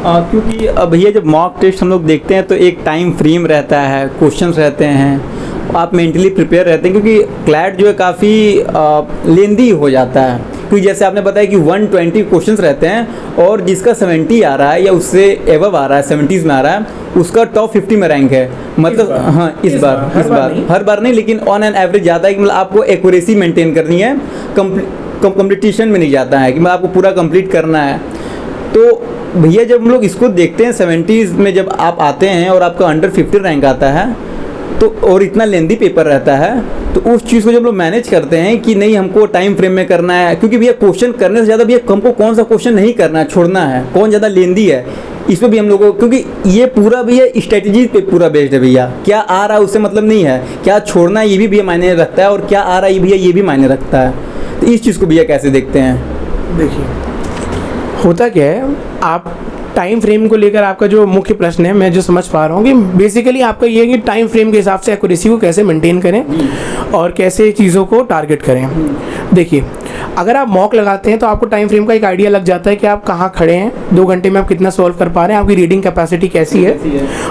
क्योंकि भैया जब मॉक टेस्ट हम लोग देखते हैं तो एक टाइम फ्रेम रहता है, क्वेश्चंस रहते हैं, आप मेंटली प्रिपेयर रहते हैं, क्योंकि क्लैट जो है काफ़ी लेंदी हो जाता है। क्योंकि जैसे आपने बताया कि 120 क्वेश्चंस रहते हैं, और जिसका 70 आ रहा है या उससे एवव आ रहा है, 70s में आ रहा है, उसका टॉप 50 में रैंक है। मतलब हाँ, इस बार हर बार नहीं, लेकिन ऑन एन एवरेज जाता है कि मतलब आपको एक्यूरेसी मेंटेन करनी है, कंपटीशन में नहीं जाता है कि मतलब आपको पूरा कंप्लीट करना है। तो भैया जब हम लोग इसको देखते हैं 70s में जब आप आते हैं और आपका अंडर 50 रैंक आता है, तो और इतना लेंदी पेपर रहता है, तो उस चीज़ को जब लोग मैनेज करते हैं कि नहीं हमको टाइम फ्रेम में करना है, क्योंकि भैया क्वेश्चन करने से ज़्यादा भैया हमको कौन सा क्वेश्चन नहीं करना है, छोड़ना है, कौन ज़्यादा लेंदी है, इस पर भी हम लोगों को, क्योंकि ये पूरा भैया स्ट्रेटजी पे पूरा बेस्ड है भैया। क्या आ रहा है उससे मतलब नहीं है, क्या छोड़ना है ये भी भैया मायने रखता है, और क्या आ रहा है भैया ये भी मायने रखता है। तो इस चीज़ को भैया कैसे देखते हैं? देखिए, होता क्या है, आप टाइम फ्रेम को लेकर आपका जो मुख्य प्रश्न है, मैं जो समझ पा रहा हूँ कि बेसिकली आपका ये है कि टाइम फ्रेम के हिसाब से एक्यूरेसी को कैसे मेंटेन करें और कैसे चीज़ों को टारगेट करें। देखिए, अगर आप मॉक लगाते हैं तो आपको टाइम फ्रेम का एक आइडिया लग जाता है कि आप कहाँ खड़े हैं, 2 घंटे में आप कितना सॉल्व कर पा रहे हैं, आपकी रीडिंग कैपेसिटी कैसी है।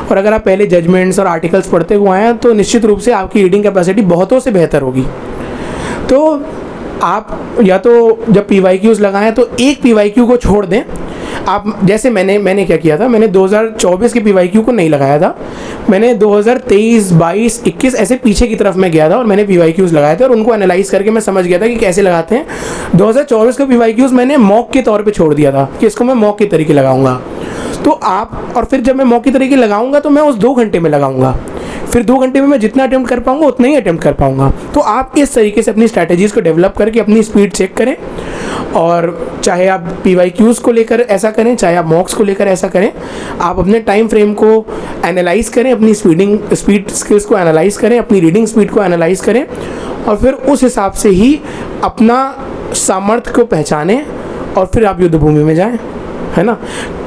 और अगर आप पहले जजमेंट्स और आर्टिकल्स पढ़ते हुए हैं तो निश्चित रूप से आपकी रीडिंग कैपेसिटी बहुतों से बेहतर होगी। तो आप या तो जब PYQs लगाएं तो एक PYQ को छोड़ दें। आप जैसे मैंने क्या किया था, मैंने 2024 के PYQ को नहीं लगाया था, मैंने 2023, 22, 21 ऐसे पीछे की तरफ मैं गया था और मैंने PYQs लगाए थे, और उनको एनालाइज करके मैं समझ गया था कि कैसे लगाते हैं। 2024 का PYQs मैंने मॉक के तौर पे छोड़ दिया था कि इसको मैं मॉक के तरीके लगाऊंगा। तो आप, और फिर जब मैं मॉक के तरीके लगाऊंगा तो मैं उस 2 घंटे में लगाऊंगा, फिर 2 घंटे में मैं जितना अटेम्प्ट कर पाऊंगा उतना ही अटेम्प्ट कर पाऊंगा। तो आप इस तरीके से अपनी स्ट्रैटेजीज़ को डेवलप करके अपनी स्पीड चेक करें, और चाहे आप PYQs को लेकर ऐसा करें, चाहे आप मॉक्स को लेकर ऐसा करें, आप अपने टाइम फ्रेम को एनालाइज करें, अपनी स्पीड स्किल्स को एनालाइज करें, अपनी रीडिंग स्पीड को एनालाइज करें, और फिर उस हिसाब से ही अपना सामर्थ्य को पहचानें और फिर आप युद्ध भूमि में जाएं, है ना।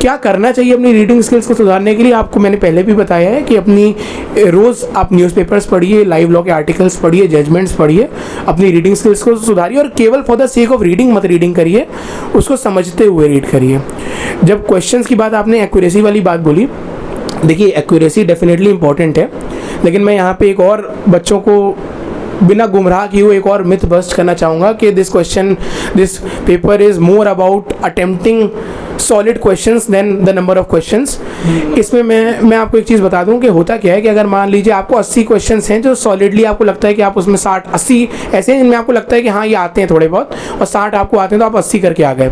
क्या करना चाहिए अपनी रीडिंग स्किल्स को सुधारने के लिए? आपको मैंने पहले भी बताया है कि अपनी रोज़ आप न्यूज़पेपर्स पढ़िए, लाइव लॉ के आर्टिकल्स पढ़िए, जजमेंट्स पढ़िए, अपनी रीडिंग स्किल्स को सुधारिए, और केवल for the sake of reading मत रीडिंग करिए, उसको समझते हुए रीड करिए। जब क्वेश्चंस की बात, आपने एक्यूरेसी वाली बात बोली, देखिए एक्यूरेसी डेफिनेटली इंपॉर्टेंट है, लेकिन मैं यहाँ पे एक और बच्चों को बिना गुमराह किए हुए एक और मिथ बस्ट करना चाहूँगा कि this paper is more about attempting solid questions than the number of questions. इसमें मैं आपको एक चीज़ बता दूं कि होता क्या है कि अगर मान लीजिए आपको 80 क्वेश्चंस हैं जो सॉलिडली आपको लगता है कि आप उसमें 60-80 ऐसे हैं जिनमें आपको लगता है कि हाँ ये आते हैं थोड़े बहुत, और 60 आपको आते हैं, तो आप 80 करके आ गए।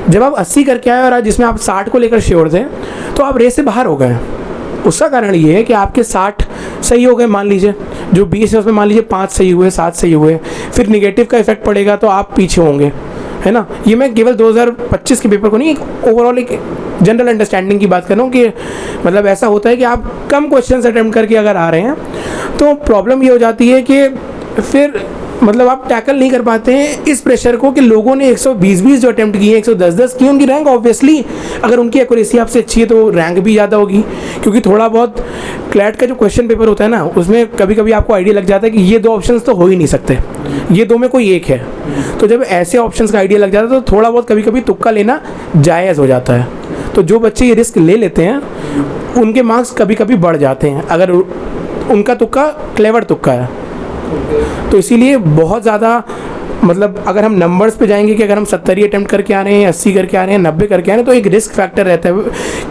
जब आप 80 करके आए और आज जिसमें आप 60 को लेकर श्योर थे, तो आप रेस से बाहर हो गए। उसका कारण ये है कि आपके 60 सही हो गए, मान लीजिए जो 20 है उसमें मान लीजिए 5 सही हुए, 7 सही हुए, फिर निगेटिव का इफेक्ट पड़ेगा तो आप पीछे होंगे, है ना। ये मैं केवल 2025 के पेपर को नहीं, एक ओवरऑल एक जनरल अंडरस्टैंडिंग की बात कर रहा हूँ कि मतलब ऐसा होता है कि आप कम क्वेश्चंस अटेम्प्ट करके अगर आ रहे हैं तो प्रॉब्लम ये हो जाती है कि फिर मतलब आप टैकल नहीं कर पाते हैं इस प्रेशर को कि लोगों ने 120 जो अटेम्प्ट किए, 110 किए, उनकी रैंक ऑब्वियसली अगर उनकी एक्यूरेसी आपसे अच्छी है तो रैंक भी ज़्यादा होगी, क्योंकि थोड़ा बहुत क्लैट का जो क्वेश्चन पेपर होता है ना, उसमें कभी कभी आपको आइडिया लग जाता है कि ये 2 ऑप्शंस तो हो ही नहीं सकते, ये 2 में कोई एक है। तो जब ऐसे ऑप्शंस का आइडिया लग जाता है तो थोड़ा बहुत कभी कभी तुक्का लेना जायज़ हो जाता है। तो जो बच्चे ये रिस्क ले लेते हैं उनके मार्क्स कभी कभी बढ़ जाते हैं, अगर उनका तुक्का क्लेवर तुक्का है। तो इसीलिए बहुत ज़्यादा मतलब अगर हम नंबर्स पे जाएंगे कि अगर हम 70 अटेम्प्ट करके आ रहे हैं, 80 करके आ रहे हैं, 90 करके आ रहे हैं, तो एक रिस्क फैक्टर रहता है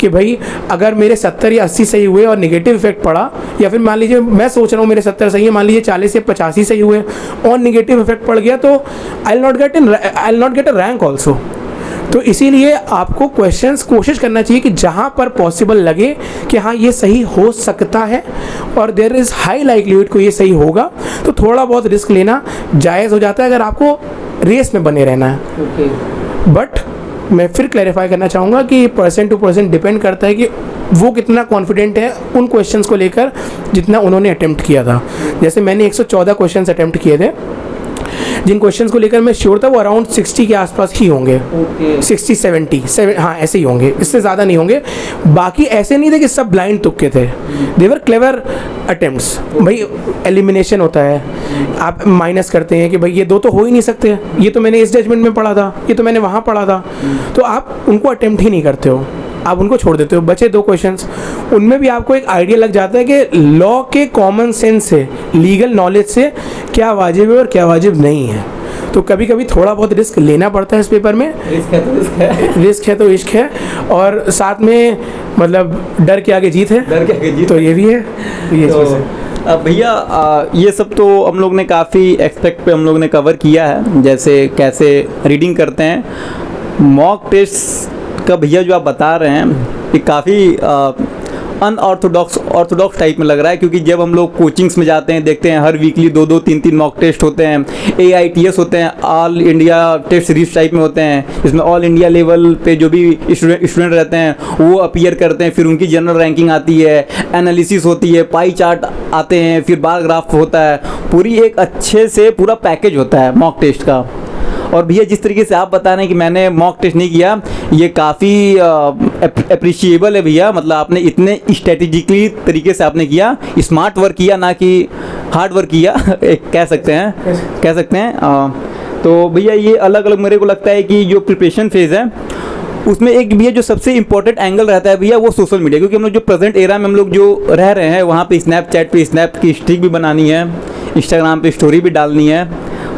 कि भाई अगर मेरे 70 या 80 सही हुए और नेगेटिव इफेक्ट पड़ा, या फिर मान लीजिए मैं सोच रहा हूँ मेरे 70 सही है, मान लीजिए 40 या 85 सही हुए और नेगेटिव इफेक्ट पड़ गया, तो I will not get a rank also. तो इसीलिए आपको क्वेश्चंस कोशिश करना चाहिए कि जहाँ पर पॉसिबल लगे कि हाँ ये सही हो सकता है और देयर इज़ हाई लाइक्लीहुड को ये सही होगा, तो थोड़ा बहुत रिस्क लेना जायज़ हो जाता है अगर आपको रेस में बने रहना है। बट मैं फिर क्लैरिफाई करना चाहूँगा कि पर्सन टू पर्सन डिपेंड करता है कि वो कितना कॉन्फिडेंट है उन क्वेश्चंस को लेकर जितना उन्होंने अटेम्प्ट किया था। जैसे मैंने 114 क्वेश्चंस अटेम्प्ट किए थे, जिन क्वेश्चंस को लेकर मैं श्योर था वो अराउंड 60 के आसपास ही होंगे, 60-70 हाँ ऐसे ही होंगे, इससे ज़्यादा नहीं होंगे। बाकी ऐसे नहीं थे कि सब ब्लाइंड तुक्के थे, देवर क्लेवर अटेम्प्ट्स। भाई एलिमिनेशन होता है, आप माइनस करते हैं कि भाई ये 2 तो हो ही नहीं सकते, ये तो मैंने इस जजमेंट में पढ़ा था, ये तो मैंने वहाँ पढ़ा था, तो आप उनको अटेम्प्ट ही नहीं करते हो, आप उनको छोड़ देते हो। बचे 2 क्वेश्चंस, उनमें भी आपको एक आइडिया लग जाता है कि लॉ के कॉमन सेंस से, लीगल नॉलेज से क्या वाजिब है और क्या वाजिब नहीं है। तो कभी कभी थोड़ा बहुत रिस्क लेना पड़ता है इस पेपर में, रिस्क है तो इश्क है, और साथ में मतलब डर के आगे जीत है, डर के आगे जीत, तो ये भी है। ये तो भैया ये सब तो हम लोग ने काफ़ी एक्सपेक्ट पे हम लोग ने कवर किया है, जैसे कैसे रीडिंग करते हैं। मॉक टेस्ट का भैया जो आप बता रहे हैं ये काफ़ी ऑर्थोडॉक्स टाइप में लग रहा है, क्योंकि जब हम लोग कोचिंग्स में जाते हैं देखते हैं हर वीकली 2-2 3-3 मॉक टेस्ट होते हैं, AITS होते हैं, all India test series type में होते हैं, जिसमें ऑल इंडिया लेवल पे जो भी स्टूडेंट रहते हैं वो अपीयर करते हैं, फिर उनकी जनरल रैंकिंग आती है, एनालिसिस होती है, पाई चार्ट आते हैं, फिर बार ग्राफ होता है, पूरी एक अच्छे से पूरा पैकेज होता है मॉक टेस्ट का। और भैया जिस तरीके से आप बता रहे हैं कि मैंने मॉक टेस्ट नहीं किया, ये काफ़ी अप्रिशिएबल है भैया, मतलब आपने इतने स्ट्रेटेजिकली तरीके से आपने किया, स्मार्ट वर्क किया, ना कि हार्ड वर्क किया एक कह सकते हैं। तो भैया ये अलग अलग मेरे को लगता है कि जो प्रिपरेशन फेज़ है उसमें एक भैया जो सबसे इंपॉर्टेंट एंगल रहता है भैया वो सोशल मीडिया, क्योंकि हम लोग जो प्रेजेंट एरा में हम लोग जो रह रहे हैं वहाँ पे स्नैपचैट पे स्नैप की स्ट्रिक भी बनानी है, इंस्टाग्राम पे स्टोरी भी डालनी है,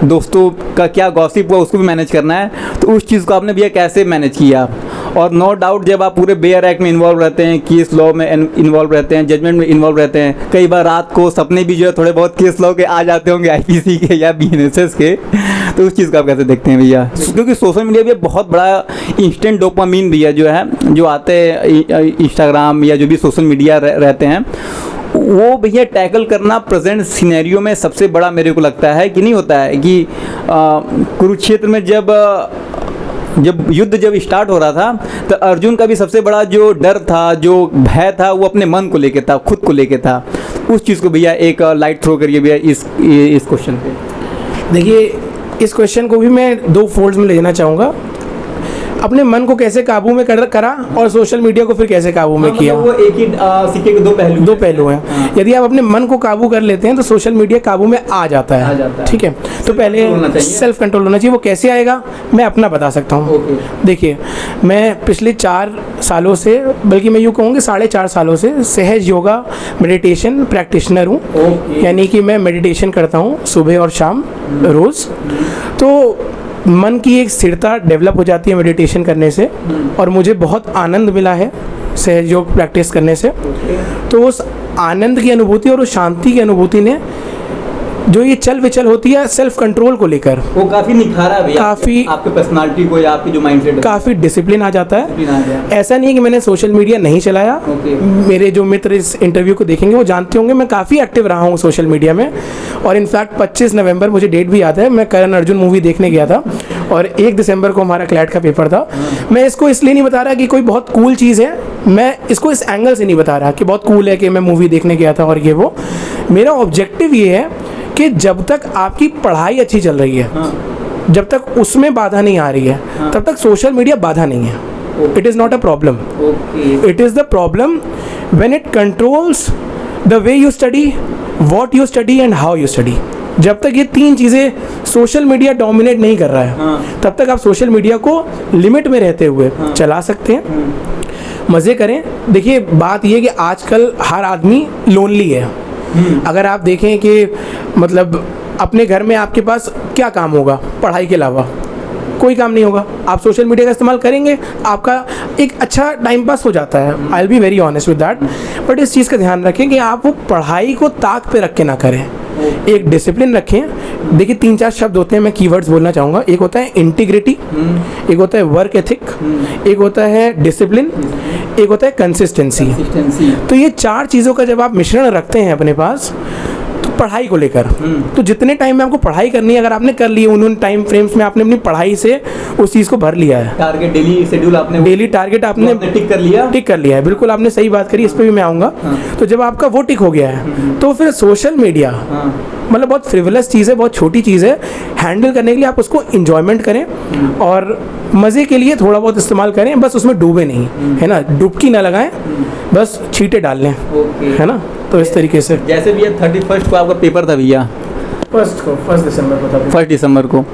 दोस्तों का क्या गॉसिप हुआ उसको भी मैनेज करना है। तो उस चीज़ को आपने भैया कैसे मैनेज किया? और नो डाउट जब आप पूरे बेयर एक्ट में इन्वॉल्व रहते हैं, केस लॉ में इन्वॉल्व रहते हैं, जजमेंट में इन्वॉल्व रहते हैं, कई बार रात को सपने भी जो है थोड़े बहुत केस लॉ के आ जाते होंगे, IPC के या BNSS के, तो उस चीज़ को आप कैसे देखते हैं भैया? क्योंकि सोशल मीडिया भी बहुत बड़ा इंस्टेंट डोपामीन भैया जो है, जो आते हैं इंस्टाग्राम या जो भी सोशल मीडिया रहते हैं, वो भैया टैकल करना प्रेजेंट सिनेरियो में सबसे बड़ा मेरे को लगता है कि नहीं होता है कि कुरुक्षेत्र में जब युद्ध जब स्टार्ट हो रहा था तो अर्जुन का भी सबसे बड़ा जो डर था, जो भय था, वो अपने मन को लेके था, खुद को लेके था। उस चीज़ को भैया एक लाइट थ्रो करिए भैया इस क्वेश्चन पे। देखिए, इस क्वेश्चन को भी मैं दो फोल्ड्स में ले जाना चाहूँगा। अपने मन को कैसे काबू में करा और सोशल मीडिया को फिर कैसे काबू में किया। वो एक ही सिक्के के दो पहलू हैं। हाँ। यदि आप अपने मन को काबू कर लेते हैं तो सोशल मीडिया काबू में आ जाता है। ठीक है, तो पहले सेल्फ कंट्रोल होना चाहिए। वो कैसे आएगा, मैं अपना बता सकता हूँ। देखिए, मैं पिछले 4 सालों से, बल्कि मैं यूँ कहूँगी 4.5 सालों से सहज योगा मेडिटेशन प्रैक्टिशनर हूँ। यानी कि मैं मेडिटेशन करता हूँ सुबह और शाम रोज़। तो मन की एक स्थिरता डेवलप हो जाती है मेडिटेशन करने से, और मुझे बहुत आनंद मिला है सहज योग प्रैक्टिस करने से। तो उस आनंद की अनुभूति और उस शांति की अनुभूति ने जो ये चल विचल होती है सेल्फ कंट्रोल को लेकर, वो काफ़ी निखारा है, काफ़ी आपके पर्सनालिटी को या आपकी जो माइंडसेट है, काफ़ी डिसिप्लिन आ जाता है। ऐसा नहीं है कि मैंने सोशल मीडिया नहीं चलाया। मेरे जो मित्र इस इंटरव्यू को देखेंगे वो जानते होंगे मैं काफ़ी एक्टिव रहा हूँ सोशल मीडिया में। और इनफैक्ट 25 नवंबर, मुझे डेट भी याद है, मैं करण अर्जुन मूवी देखने गया था और 1 दिसंबर को हमारा क्लैट का पेपर था। मैं इसको इसलिए नहीं बता रहा कि कोई बहुत कूल चीज़ है, मैं इसको इस एंगल से नहीं बता रहा कि बहुत कूल है कि मैं मूवी देखने गया था और ये वो। मेरा ऑब्जेक्टिव ये है कि जब तक आपकी पढ़ाई अच्छी चल रही है, जब तक उसमें बाधा नहीं आ रही है, तब तक सोशल मीडिया बाधा नहीं है। It is not a problem. It is the problem when it controls the way you study, what you study and how you study. जब तक ये 3 चीज़ें सोशल मीडिया डोमिनेट नहीं कर रहा है, तब तक आप सोशल मीडिया को लिमिट में रहते हुए चला सकते हैं, मज़े करें। देखिए, बात ये कि आजकल हर आदमी लोनली है। अगर आप देखें कि मतलब अपने घर में आपके पास क्या काम होगा पढ़ाई के अलावा, कोई काम नहीं होगा। आप सोशल मीडिया का इस्तेमाल करेंगे, आपका एक अच्छा टाइम पास हो जाता है। आई will be very honest with that. But इस चीज़ का ध्यान रखें कि आप वो पढ़ाई को ताक पे रख के ना करें, एक डिसिप्लिन रखें। देखिए, 3-4 शब्द होते हैं, मैं कीवर्ड्स बोलना चाहूँगा। एक होता है इंटीग्रिटी, एक होता है वर्क एथिक, एक होता है डिसिप्लिन, एक होता है कंसिस्टेंसी। तो ये 4 चीज़ों का जब आप मिश्रण रखते हैं अपने पास, तो पढ़ाई को लेकर, तो जितने टाइम में आपको पढ़ाई करनी है, अगर आपने कर ली है, उन टाइम फ्रेम्स में आपने अपनी पढ़ाई से उस चीज़ को भर लिया है, टारगेट डेली शेड्यूल आपने, डेली टारगेट आपने टिक कर लिया है। बिल्कुल, आपने सही बात करी, इस पर भी मैं आऊँगा। तो जब आपका वो टिक हो गया है, तो फिर सोशल मीडिया मतलब बहुत फ्रिवलस चीज़ है, बहुत छोटी चीज़ है। हैंडल करने के लिए आप उसको इंजॉयमेंट करें और मज़े के लिए थोड़ा बहुत इस्तेमाल करें, बस उसमें डूबे नहीं, है ना, डुबकी ना लगाएं, बस छींटे डाल लें, है ना। तो इस तरीके से, जैसे भैया 31 को आपका पेपर था भैया, 1 दिसंबर को था, 1 दिसंबर को,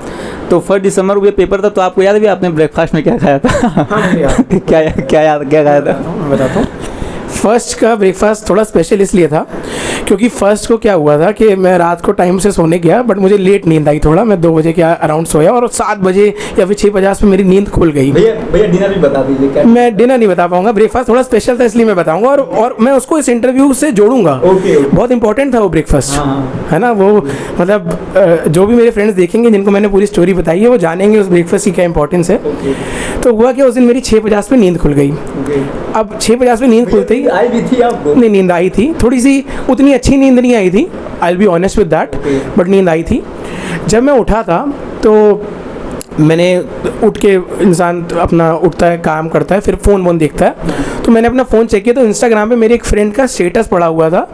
तो 1 दिसंबर को ये पेपर था, तो आपको याद है भैया आपने ब्रेकफास्ट में क्या खाया था? क्या खाया था, मैं बताता हूँ। फर्स्ट का ब्रेकफास्ट थोड़ा स्पेशल इसलिए था क्योंकि फर्स्ट को क्या हुआ था कि मैं रात को टाइम से सोने गया, बट मुझे लेट नींद आई थोड़ा। मैं 2 बजे के अराउंड सोया और 7 बजे या फिर 6:50 पे मेरी नींद खुल गई। भैया डिनर भी बता दीजिए क्या? मैं डिनर नहीं बता पाऊंगा, ब्रेकफास्ट थोड़ा स्पेशल था इसलिए मैं बताऊंगा, और मैं उसको इस इंटरव्यू से जोड़ूंगा। बहुत इंपॉर्टेंट था वो ब्रेकफास्ट, है ना। वो मतलब जो भी मेरे फ्रेंड्स देखेंगे, जिनको मैंने पूरी स्टोरी बताई है, वो जानेंगे उस ब्रेकफास्ट की क्या इंपॉर्टेंस है। तो हुआ कि उस दिन मेरी 6:50 पे नींद खुल गई। अब 6:50 पे नींद खुलते ही आई भी थी आपको? नहीं, नींद आई थी, थोड़ी सी, उतनी अच्छी नींद नहीं आई थी, आई will be honest with that, but नींद आई थी। जब मैं उठा था तो मैंने उठ के, इंसान अपना उठता है, काम करता है, फिर फ़ोन देखता है। तो मैंने अपना फ़ोन चेक किया तो इंस्टाग्राम पे मेरे एक फ्रेंड का स्टेटस पड़ा हुआ था,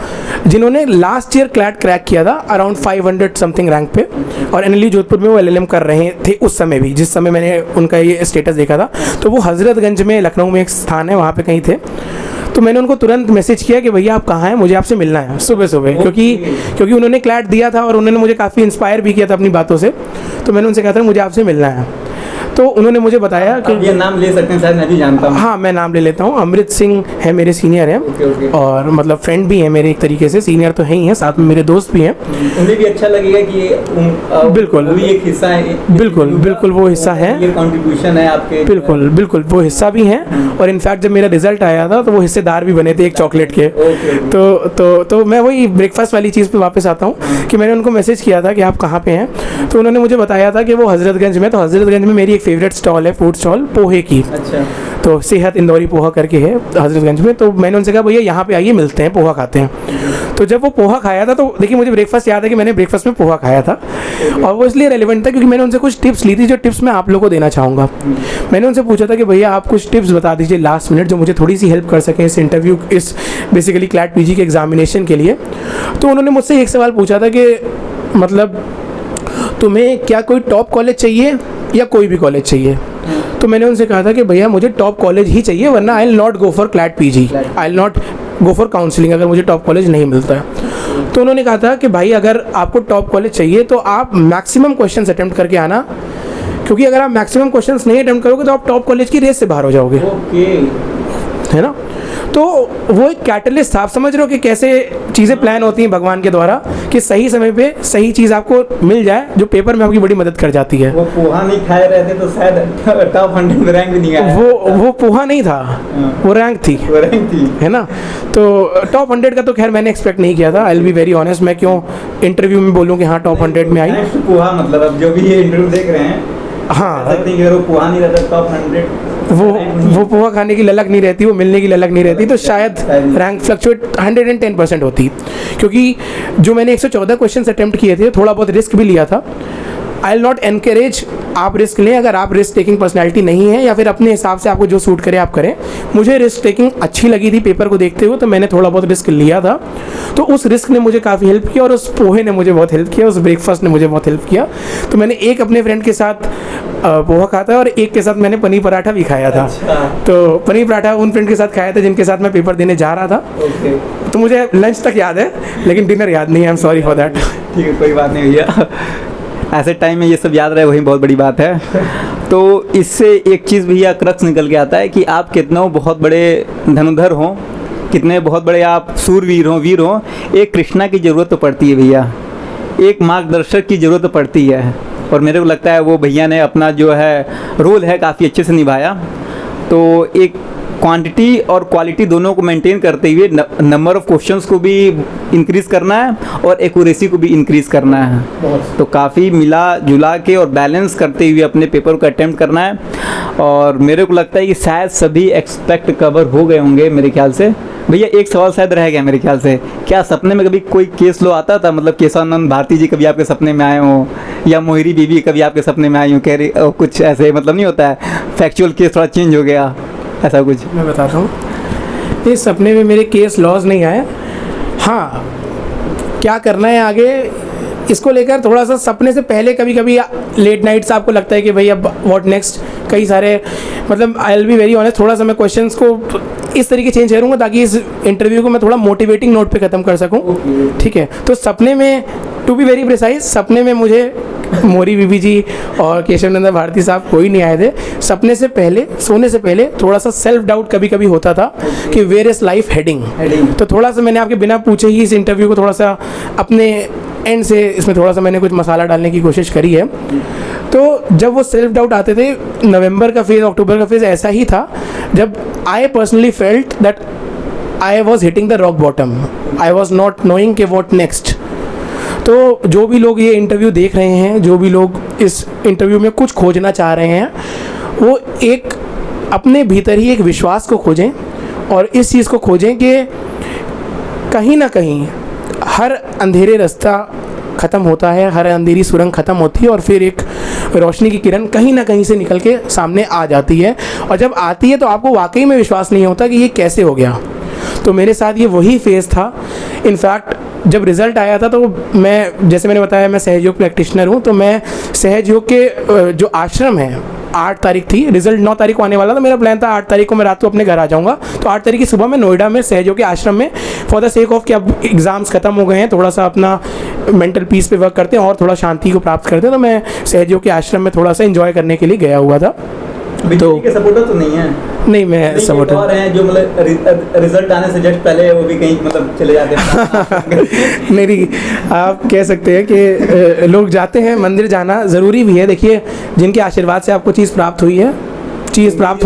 जिन्होंने लास्ट ईयर क्लैट क्रैक किया था अराउंड 500 समथिंग रैंक पे, और एनएलयू जोधपुर में वो एलएलएम कर रहे थे उस समय भी, जिस समय मैंने उनका ये स्टेटस देखा था। तो वो हज़रतगंज में, लखनऊ में एक स्थान है, वहाँ पर कहीं थे। तो मैंने उनको तुरंत मैसेज किया कि भैया आप कहाँ हैं, मुझे आपसे मिलना है सुबह, क्योंकि उन्होंने क्लैट दिया था और उन्होंने मुझे काफ़ी इंस्पायर भी किया था अपनी बातों से। तो मैंने उनसे कहा था मुझे आपसे मिलना है। तो उन्होंने मुझे बताया कि ये नाम ले सकते हैं, शायद मैं भी जानता हूँ। हाँ, मैं नाम ले लेता हूँ। अमृत सिंह है, मेरे सीनियर हैं, और मतलब फ्रेंड भी हैं मेरे, एक तरीके से सीनियर तो है ही हैं, साथ में मेरे दोस्त भी हैं। उन्हें भी अच्छा लगेगा कि बिल्कुल वो भी एक हिस्सा है, बिल्कुल वो हिस्सा है, ये कंट्रीब्यूशन है आपके, बिल्कुल वो हिस्सा भी हैं। और इनफैक्ट जब मेरा रिजल्ट आया था तो वो हिस्सेदार भी बने थे एक चॉकलेट के। तो मैं वही ब्रेकफास्ट वाली चीज़ पे वापस आता हूँ कि मैंने उनको मैसेज किया था कि आप कहाँ पे हैं। तो उन्होंने मुझे बताया था कि वो हज़रतगंज में, तो हज़रतगंज में मेरी एक फेवरेट स्टॉल है, फूड स्टॉल पोहे की। अच्छा। तो सेहत इंदौरी पोहा करके है हज़रतगंज में। तो मैंने उनसे कहा भैया यहाँ पे आइए, मिलते हैं, पोहा खाते हैं। तो जब वो पोहा खाया था, तो देखिए मुझे ब्रेकफास्ट याद है कि मैंने ब्रेकफास्ट में पोहा खाया था, और वो इसलिए रेलिवेंट था क्योंकि मैंने उनसे कुछ टिप्स ली थी, जो टिप्स मैं आप लोगों को देना चाहूँगा। मैंने उनसे पूछा था कि भैया आप कुछ टिप्स बता दीजिए लास्ट मिनट, जो मुझे थोड़ी सी हेल्प कर सकें इस इंटरव्यू, इस बेसिकली क्लैट पीजी के एग्जामिनेशन के लिए। तो उन्होंने मुझसे एक सवाल पूछा था कि मतलब तुम्हें क्या कोई टॉप कॉलेज चाहिए या कोई भी कॉलेज चाहिए? तो मैंने उनसे कहा था कि भैया मुझे टॉप कॉलेज ही चाहिए, वरना I will not go for CLAT PG, I will not go for counselling, अगर मुझे टॉप कॉलेज नहीं मिलता है। तो उन्होंने कहा था कि भाई अगर आपको टॉप कॉलेज चाहिए तो आप मैक्सिमम क्वेश्चंस अटेम्प्ट करके आना, क्योंकि अगर आप मैक्सिमम क्वेश्चंस नहीं अटेम्प्ट करोगे तो आप टॉप कॉलेज की रेस से बाहर हो जाओगे। है ना? तो वो एक कैटलिस्ट था। आप समझ रहे हो कि कैसे चीज़ें प्लान होती हैं भगवान के द्वारा, कि सही समय पे सही चीज़ आपको मिल जाए जो पेपर में आपकी बड़ी मदद कर जाती है। वो पोहा नहीं खाए रहते तो शायद टॉप 100 में रैंक भी नहीं आया। वो पोहा नहीं था, वो रैंक थी, है ना? तो टॉप 100 का तो खैर मैंने एक्सपेक्ट नहीं किया था, आई विल बी वेरी ऑनेस्ट। मैं क्यों इंटरव्यू में बोलूँ कि हाँ टॉप 100 में आई। पोहा मतलब अब जो भी ये इंटरव्यू देख रहे हैं, हाँ, अगर वो पोहा नहीं रहता टॉप 100, वो पोहा खाने की ललक नहीं रहती, वो मिलने की ललक नहीं रहती, तो शायद रैंक फ्लक्चुएट 110% होती। क्योंकि जो मैंने 114 क्वेश्चन अटेम्प्ट किए थे, थोड़ा बहुत रिस्क भी लिया था। आई विल नॉट एनकरेज आप रिस्क लें अगर आप रिस्क टेकिंग पर्सनैलिटी नहीं है, या फिर अपने हिसाब से आपको जो सूट करे आप करें। मुझे रिस्क टेकिंग अच्छी लगी थी पेपर को देखते हुए, तो मैंने थोड़ा बहुत रिस्क लिया था। तो उस रिस्क ने मुझे काफ़ी हेल्प किया, और उस पोहे ने मुझे बहुत हेल्प किया, उस ब्रेकफास्ट ने मुझे बहुत हेल्प किया। तो मैंने एक अपने फ्रेंड के साथ पोहा खाता था, और एक के साथ मैंने पनीर पराठा भी खाया था। तो पनीर पराठा उन फ्रेंड के साथ खाया था जिनके साथ मैं पेपर देने जा रहा था। तो मुझे लंच तक याद है, लेकिन डिनर याद नहीं है। I am sorry for that. ठीक है, कोई बात नहीं भैया, ऐसे टाइम में ये सब याद रहे वही बहुत बड़ी बात है। तो इससे एक चीज़ भैया क्रक्स निकल के आता है कि आप कितना बहुत बड़े धनुधर हों, कितने बहुत बड़े आप सूरवीर हों, वीर हों, एक कृष्णा की ज़रूरत तो पड़ती है भैया, एक मार्गदर्शक की ज़रूरत तो पड़ती है। और मेरे को लगता है वो भैया ने अपना जो है रोल है काफ़ी अच्छे से निभाया। तो एक क्वांटिटी और क्वालिटी दोनों को मेंटेन करते हुए नंबर ऑफ़ क्वेश्चंस को भी इंक्रीज़ करना है और एक्यूरेसी को भी इंक्रीज़ करना है। तो काफ़ी मिला जुला के और बैलेंस करते हुए अपने पेपर को अटेम्प्ट करना है। और मेरे को लगता है कि शायद सभी एक्सपेक्ट कवर हो गए होंगे मेरे ख्याल से। भैया एक सवाल शायद रह गया मेरे ख्याल से, क्या सपने में कभी कोई केस लो आता था? मतलब केशवानंद भारती जी कभी आपके सपने में आए हों, या मोहिरी बीबी कभी आपके सपने में आई हों, कह रही कुछ ऐसे, मतलब नहीं होता है फैक्चुअल केस थोड़ा चेंज हो गया, ऐसा कुछ? मैं बताता हूँ, इस सपने में मेरे केस लॉस नहीं आए। हाँ, क्या करना है आगे इसको लेकर थोड़ा सा सपने से पहले कभी कभी लेट नाइट्स आपको लगता है कि भाई अब व्हाट नेक्स्ट, कई सारे, मतलब आई विल बी वेरी ऑनेस्ट, थोड़ा सा मैं क्वेश्चंस को इस तरीके चेंज करूँगा ताकि इस इंटरव्यू को मैं थोड़ा मोटिवेटिंग नोट पे ख़त्म कर सकूँ। ठीक है, तो सपने में, टू बी वेरी प्रिसाइज, सपने में मुझे मोरी बीबी जी और केशवानंद भारती साहब कोई नहीं आए थे। सपने से पहले, सोने से पहले थोड़ा सा सेल्फ डाउट कभी कभी होता था कि वेयर इज लाइफ हेडिंग। तो थोड़ा सा मैंने आपके बिना पूछे ही इस इंटरव्यू को थोड़ा सा अपने एंड से इसमें थोड़ा सा मैंने कुछ मसाला डालने की कोशिश करी है। तो जब वो सेल्फ डाउट आते थे, नवंबर का फेज़, अक्टूबर का फेज़ ऐसा ही था जब I personally felt that I was hitting the rock bottom, I was not knowing कि व्हाट नेक्स्ट। तो जो भी लोग ये इंटरव्यू देख रहे हैं, जो भी लोग इस इंटरव्यू में कुछ खोजना चाह रहे हैं, वो एक अपने भीतर ही एक विश्वास को खोजें, और इस चीज़ को खोजें कि कहीं ना कहीं हर अंधेरे रास्ता ख़त्म होता है, हर अंधेरी सुरंग ख़त्म होती है, और फिर एक रोशनी की किरण कहीं ना कहीं से निकल के सामने आ जाती है। और जब आती है तो आपको वाकई में विश्वास नहीं होता कि ये कैसे हो गया। तो मेरे साथ ये वही फेज़ था। इनफैक्ट जब रिज़ल्ट आया था तो मैं, जैसे मैंने बताया, मैं सहयोग प्रैक्टिशनर हूँ, तो मैं सहयोग के जो आश्रम है, 8 तारीख थी, रिजल्ट 9 तारीख को आने वाला था। मेरा प्लान था 8 तारीख को मैं रात को अपने घर आ जाऊँगा। तो 8 तारीख की सुबह में नोएडा में सहयोग के आश्रम में, फॉर द सेक ऑफ कि अब एग्ज़ाम्स ख़त्म हो गए हैं, थोड़ा सा अपना मेंटल पीस पे वर्क करते हैं और थोड़ा शांति को प्राप्त करते हैं, तो मैं सहयोग के आश्रम में थोड़ा सा एंजॉय करने के लिए गया हुआ था। तो सपोर्टर तो नहीं है? नहीं, मैं सपोर्टर और हैं जो मतलब रिजल्ट आने से जस्ट पहले वो भी कहीं मतलब चले जाते हैं। नहीं, आप कह सकते हैं कि लोग जाते हैं, मंदिर जाना ज़रूरी भी है। देखिए, जिनके आशीर्वाद से आपको चीज़ प्राप्त हुई है, चीज़ प्राप्त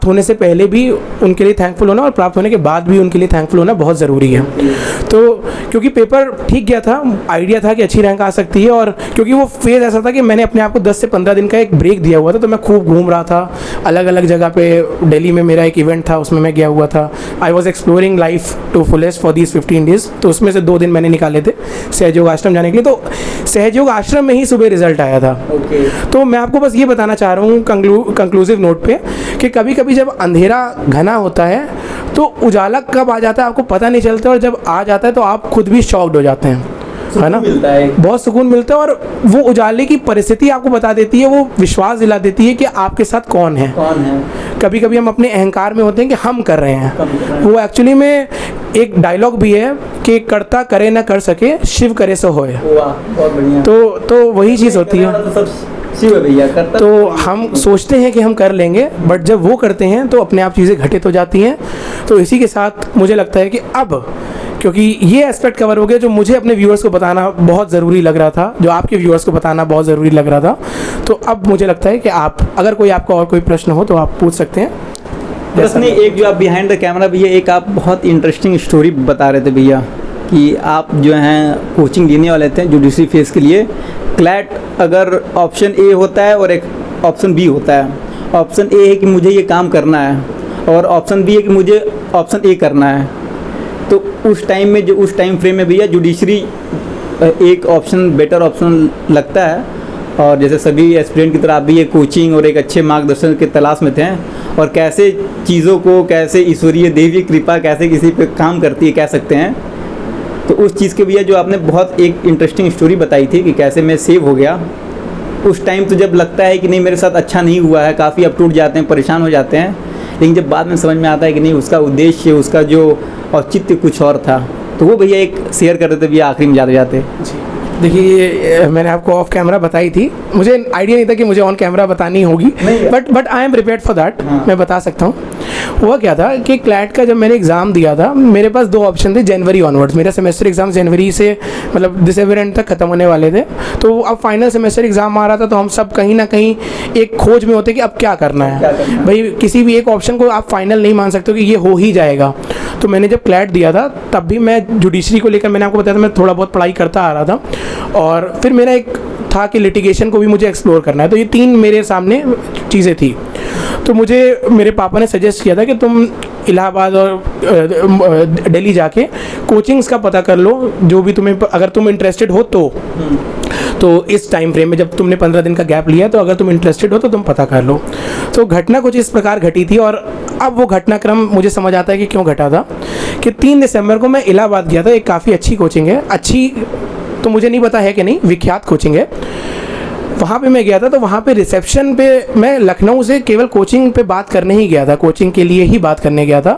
होने से पहले भी उनके लिए थैंकफुल होना और प्राप्त होने के बाद भी उनके लिए थैंकफुल होना बहुत ज़रूरी है। तो क्योंकि पेपर ठीक गया था, आइडिया था कि अच्छी रैंक आ सकती है, और क्योंकि वो फेज़ ऐसा था कि मैंने अपने आप को 10 से 15 दिन का एक ब्रेक दिया हुआ था, तो मैं खूब घूम रहा था अलग अलग जगह पे। दिल्ली में मेरा एक इवेंट था, उसमें मैं गया हुआ था। I was exploring life to fullest for these 15 days. तो उसमें से 2 दिन मैंने निकाले थे सहयोग आश्रम जाने के लिए। तो सहयोग आश्रम में ही सुबह रिजल्ट आया था। तो मैं आपको बस ये बताना चाह रहा हूँ कंक्लूसिव नोट पे कि कभी कभी जब अंधेरा घना होता है तो उजाला कब आ जाता है आपको पता नहीं चलता, और जब आ जाता है तो आप खुद भी शॉक्ड हो जाते हैं, है ना। बहुत सुकून मिलता है, और वो उजाले की परिस्थिति आपको बता देती है, वो विश्वास दिला देती है कि आपके साथ कौन है। कभी कभी हम अपने अहंकार में होते हैं कि हम कर रहे हैं, वो एक्चुअली में एक डायलॉग भी है कि करता करे ना कर सके, शिव करे सो होए। तो वही चीज़ होती है। तो हम सोचते हैं कि हम कर लेंगे, बट जब वो करते हैं तो अपने आप चीज़ें घटित हो जाती हैं। तो इसी के साथ मुझे लगता है कि अब क्योंकि ये एस्पेक्ट कवर हो गया जो मुझे अपने व्यूअर्स को बताना बहुत ज़रूरी लग रहा था, जो आपके व्यूअर्स को बताना बहुत ज़रूरी लग रहा था, तो अब मुझे लगता है कि आप अगर कोई आपका और कोई प्रश्न हो तो आप पूछ सकते हैं। प्रश्न एक जो आप बिहाइंड द कैमरा भैया, एक आप बहुत इंटरेस्टिंग स्टोरी बता रहे थे भैया कि आप जो हैं कोचिंग देने वाले थे जुडिशरी फेस के लिए। क्लैट अगर ऑप्शन ए होता है और एक ऑप्शन बी होता है। ऑप्शन ए है कि मुझे ये काम करना है और ऑप्शन बी है कि मुझे ऑप्शन ए करना है। तो उस टाइम में जो उस टाइम फ्रेम में भैया जुडिशरी एक ऑप्शन बेटर ऑप्शन लगता है। और जैसे सभी एस्पिरेंट की तरह आप भी ये कोचिंग और एक अच्छे मार्गदर्शन के तलाश में थे, और कैसे चीज़ों को, कैसे ईश्वरीय देवी कृपा कैसे किसी पे काम करती है कह सकते हैं। तो उस चीज़ के भैया जो आपने बहुत एक इंटरेस्टिंग स्टोरी बताई थी कि कैसे मैं सेव हो गया उस टाइम। तो जब लगता है कि नहीं मेरे साथ अच्छा नहीं हुआ है, काफ़ी अब टूट जाते हैं, परेशान हो जाते हैं, लेकिन जब बाद में समझ में आता है कि नहीं उसका उद्देश्य, उसका जो औचित्य कुछ और था, तो वो भैया एक शेयर कर रहे थे भैया आखिरी में जाते जाते। देखिए मैंने आपको ऑफ कैमरा बताई थी, मुझे आइडिया नहीं था कि मुझे ऑन कैमरा बतानी होगी, but I am prepared for that. मैं बता सकता हूँ। हुआ क्या था कि क्लैट का जब मैंने एग्ज़ाम दिया था, मेरे पास 2 ऑप्शन थे जनवरी ऑनवर्ड्स। मेरा सेमेस्टर एग्ज़ाम जनवरी से मतलब दिसंबर एंड तक ख़त्म होने वाले थे। तो अब फाइनल सेमेस्टर एग्ज़ाम आ रहा था, तो हम सब कहीं ना कहीं एक खोज में होते कि अब क्या करना है। भाई किसी भी एक ऑप्शन को आप फाइनल नहीं मान सकते हो कि ये हो ही जाएगा। तो मैंने जब क्लैट दिया था तब भी मैं जुडिशरी को लेकर, मैंने आपको बताया था, मैं थोड़ा बहुत पढ़ाई करता आ रहा था, और फिर मेरा एक था कि लिटिगेशन को भी मुझे एक्सप्लोर करना है। तो ये 3 मेरे सामने चीज़ें थी। तो मुझे मेरे पापा ने सजेस्ट किया था कि तुम इलाहाबाद और दिल्ली जाके कोचिंग्स का पता कर लो, जो भी तुम्हें, अगर तुम इंटरेस्टेड हो तो इस टाइम फ्रेम में जब तुमने 15 दिन का गैप लिया, तो अगर तुम इंटरेस्टेड हो तो तुम पता कर लो। तो घटना कुछ इस प्रकार घटी थी, और अब वो घटनाक्रम मुझे समझ आता है कि क्यों घटा था। कि 3 दिसंबर को मैं इलाहाबाद गया था। एक काफ़ी अच्छी कोचिंग है, अच्छी तो मुझे नहीं पता है कि नहीं, विख्यात कोचिंग है। वहाँ पे मैं गया था, तो वहाँ पे रिसेप्शन पे मैं लखनऊ से केवल कोचिंग पे बात करने ही गया था, कोचिंग के लिए ही बात करने गया था।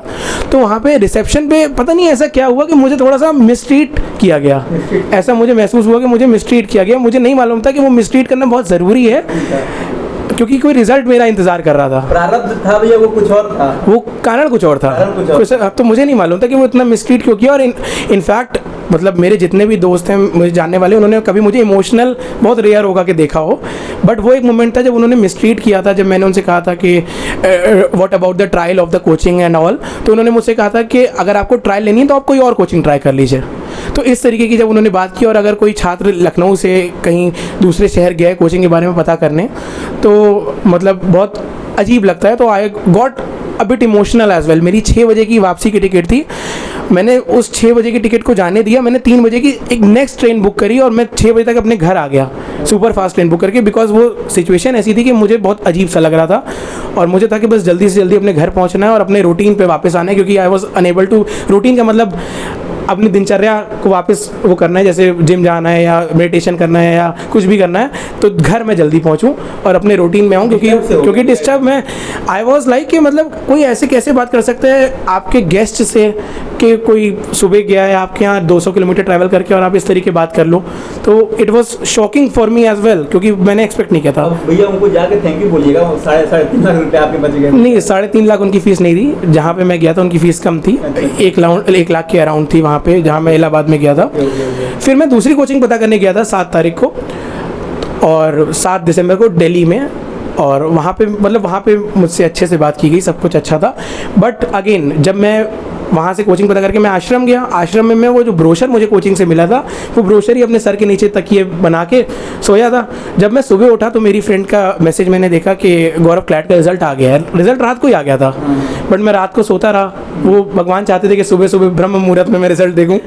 तो वहाँ पे रिसेप्शन पे पता नहीं ऐसा क्या हुआ कि मुझे थोड़ा सा मिसट्रीट किया गया। ऐसा मुझे महसूस हुआ कि मुझे मिसट्रीट किया गया। मुझे नहीं मालूम था कि वो मिसट्रीट करना बहुत ज़रूरी है, क्योंकि कोई रिजल्ट मेरा इंतज़ार कर रहा था। प्रारब्ध था भैया, वो कुछ और था, वो कारण कुछ और था। तो मुझे नहीं मालूम था कि वो इतना मिसट्रीट क्यों किया। और इनफैक्ट मतलब मेरे जितने भी दोस्त हैं, मुझे जानने वाले, उन्होंने कभी मुझे इमोशनल बहुत रेयर होगा कि देखा हो, बट वो एक मोमेंट था जब उन्होंने मिसट्रीट किया था। जब मैंने उनसे कहा था कि what about the trial of the coaching and all, तो उन्होंने मुझसे कहा था कि अगर आपको ट्रायल लेनी है तो आप कोई और कोचिंग ट्राई कर लीजिए। तो इस तरीके की जब उन्होंने बात की, और अगर कोई छात्र लखनऊ से कहीं दूसरे शहर गया है कोचिंग के बारे में पता करने, तो मतलब बहुत अजीब लगता है। तो I got a bit emotional as well. मेरी 6 बजे की वापसी की टिकट थी, मैंने उस 6 बजे की टिकट को जाने दिया। मैंने 3 बजे की एक नेक्स्ट ट्रेन बुक करी, और मैं 6 बजे तक अपने घर आ गया सुपर फास्ट ट्रेन बुक करके, बिकॉज वो सिचुएशन ऐसी थी कि मुझे बहुत अजीब सा लग रहा था, और मुझे था कि बस जल्दी से जल्दी अपने घर पहुंचना है और अपने रूटीन पे वापस आना है, क्योंकि I was unable to, routine का मतलब अपनी दिनचर्या को वापस वो करना है, जैसे जिम जाना है या मेडिटेशन करना है या कुछ भी करना है, तो घर में जल्दी पहुंचूं और अपने रूटीन में आऊँ, क्योंकि डिस्टर्ब में आई वॉज लाइक कि मतलब कोई ऐसे कैसे बात कर सकते हैं आपके गेस्ट से कि कोई सुबह गया है आपके यहाँ 200 किलोमीटर ट्रैवल करके और आप इस तरीके बात कर लो। तो it was shocking for me as well, क्योंकि मैंने एक्सपेक्ट नहीं किया था। भैया उनको जाके थैंक यू बोलिएगा, 3.5 लाख रुपये आपके बच गए। नहीं, 3.5 लाख उनकी फ़ीस नहीं थी, जहाँ पे मैं गया था उनकी फ़ीस कम थी, 1 लाख के अराउंड थी वहाँ पे जहाँ मैं इलाहाबाद में गया था। फिर मैं दूसरी कोचिंग पता करने गया था 7 तारीख को, और 7 दिसंबर को दिल्ली में और वहाँ पे मतलब वहाँ पे मुझसे अच्छे से बात की गई, सब कुछ अच्छा था। बट अगेन जब मैं वहाँ से कोचिंग पता करके मैं आश्रम गया, आश्रम में मैं वो जो ब्रोशर मुझे कोचिंग से मिला था, वो ब्रोशर ही अपने सर के नीचे तकिए बना के सोया था। जब मैं सुबह उठा तो मेरी फ्रेंड का मैसेज मैंने देखा कि गौरव क्लैट का रिजल्ट आ गया है। रिजल्ट रात को ही आ गया था, बट मैं रात को सोता रहा। वो भगवान चाहते थे कि सुबह सुबह ब्रह्म मुहूर्त में मैं रिजल्ट देखूँ,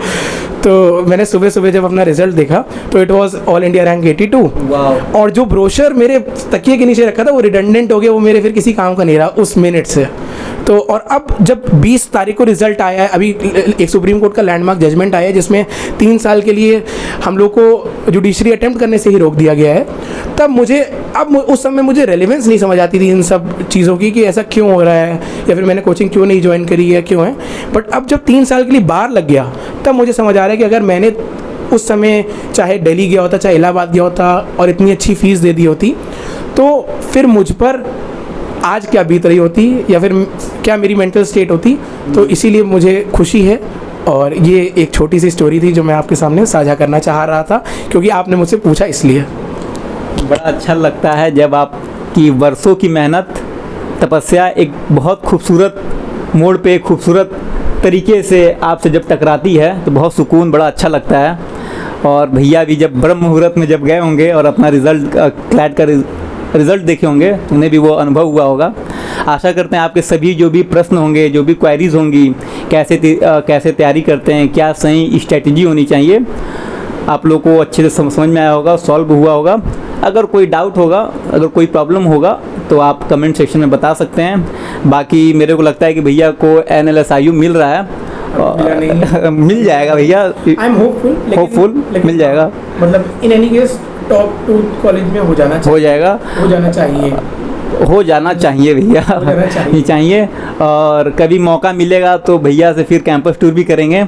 तो मैंने सुबह सुबह जब अपना रिजल्ट देखा तो it was all India rank 82। और जो ब्रोशर मेरे तकिए के नीचे रखा था वो रिडंडेंट हो गया, वो मेरे फिर किसी काम का नहीं रहा उस मिनट से। तो और अब जब 20 तारीख को रिजल्ट आया है, अभी एक सुप्रीम कोर्ट का लैंडमार्क जजमेंट आया है जिसमें 3 साल के लिए हम लोग को जुडिशरी अटेम्प्ट करने से ही रोक दिया गया है, तब मुझे अब उस समय मुझे रेलेवेंस नहीं समझ आती थी इन सब चीज़ों की कि ऐसा क्यों हो रहा है या फिर मैंने कोचिंग क्यों नहीं ज्वाइन करी है, क्यों है। बट अब जब 3 साल के लिए बाहर लग गया तब मुझे समझ आ रहा है कि अगर मैंने उस समय चाहे दिल्ली गया होता, चाहे इलाहाबाद गया होता और इतनी अच्छी फ़ीस दे दी होती, तो फिर मुझ पर आज क्या बीत रही होती या फिर क्या मेरी मेंटल स्टेट होती। तो इसीलिए मुझे खुशी है और ये एक छोटी सी स्टोरी थी जो मैं आपके सामने साझा करना चाह रहा था क्योंकि आपने मुझसे पूछा इसलिए। बड़ा अच्छा लगता है जब आपकी वर्षों की मेहनत, तपस्या एक बहुत खूबसूरत मोड़ पे खूबसूरत तरीके से आपसे जब टकराती है तो बहुत सुकून, बड़ा अच्छा लगता है। और भैया भी जब ब्रह्म मुहूर्त में जब गए होंगे और अपना रिज़ल्ट क्लैट का रिज़ल्ट देखे होंगे, उन्हें भी वो अनुभव हुआ होगा। आशा करते हैं आपके सभी जो भी प्रश्न होंगे, जो भी क्वेरीज़ होंगी, कैसे तैयारी करते हैं, क्या सही स्ट्रेटजी होनी चाहिए, आप लोग को अच्छे से समझ में आया होगा, सॉल्व हुआ होगा। अगर कोई डाउट होगा, अगर कोई प्रॉब्लम होगा तो आप कमेंट सेक्शन में बता सकते हैं। बाकी मेरे को लगता है कि भैया को NLSIU मिल रहा है, मिल जाएगा भैया, आई एम होपफुल मिल जाएगा। मतलब in any case top 2 college में हो जाना चाहिए, हो जाएगा, हो जाना चाहिए, हो जाना चाहिए भैया, ये चाहिए। और कभी मौका मिलेगा तो भैया से फिर कैंपस टूर भी करेंगे।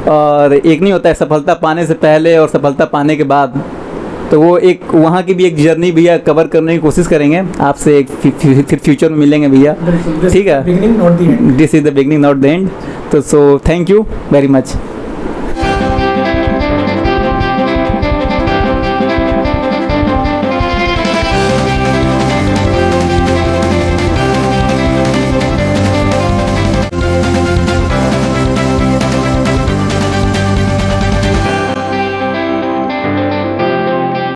और एक नहीं होता है सफलता पाने से पहले और सफलता पाने के बाद, तो वो एक वहाँ की भी एक जर्नी भैया कवर करने की कोशिश करेंगे आपसे, एक फिर फ्यूचर में मिलेंगे भैया, ठीक है। This is the beginning not the end. तो so thank you very much.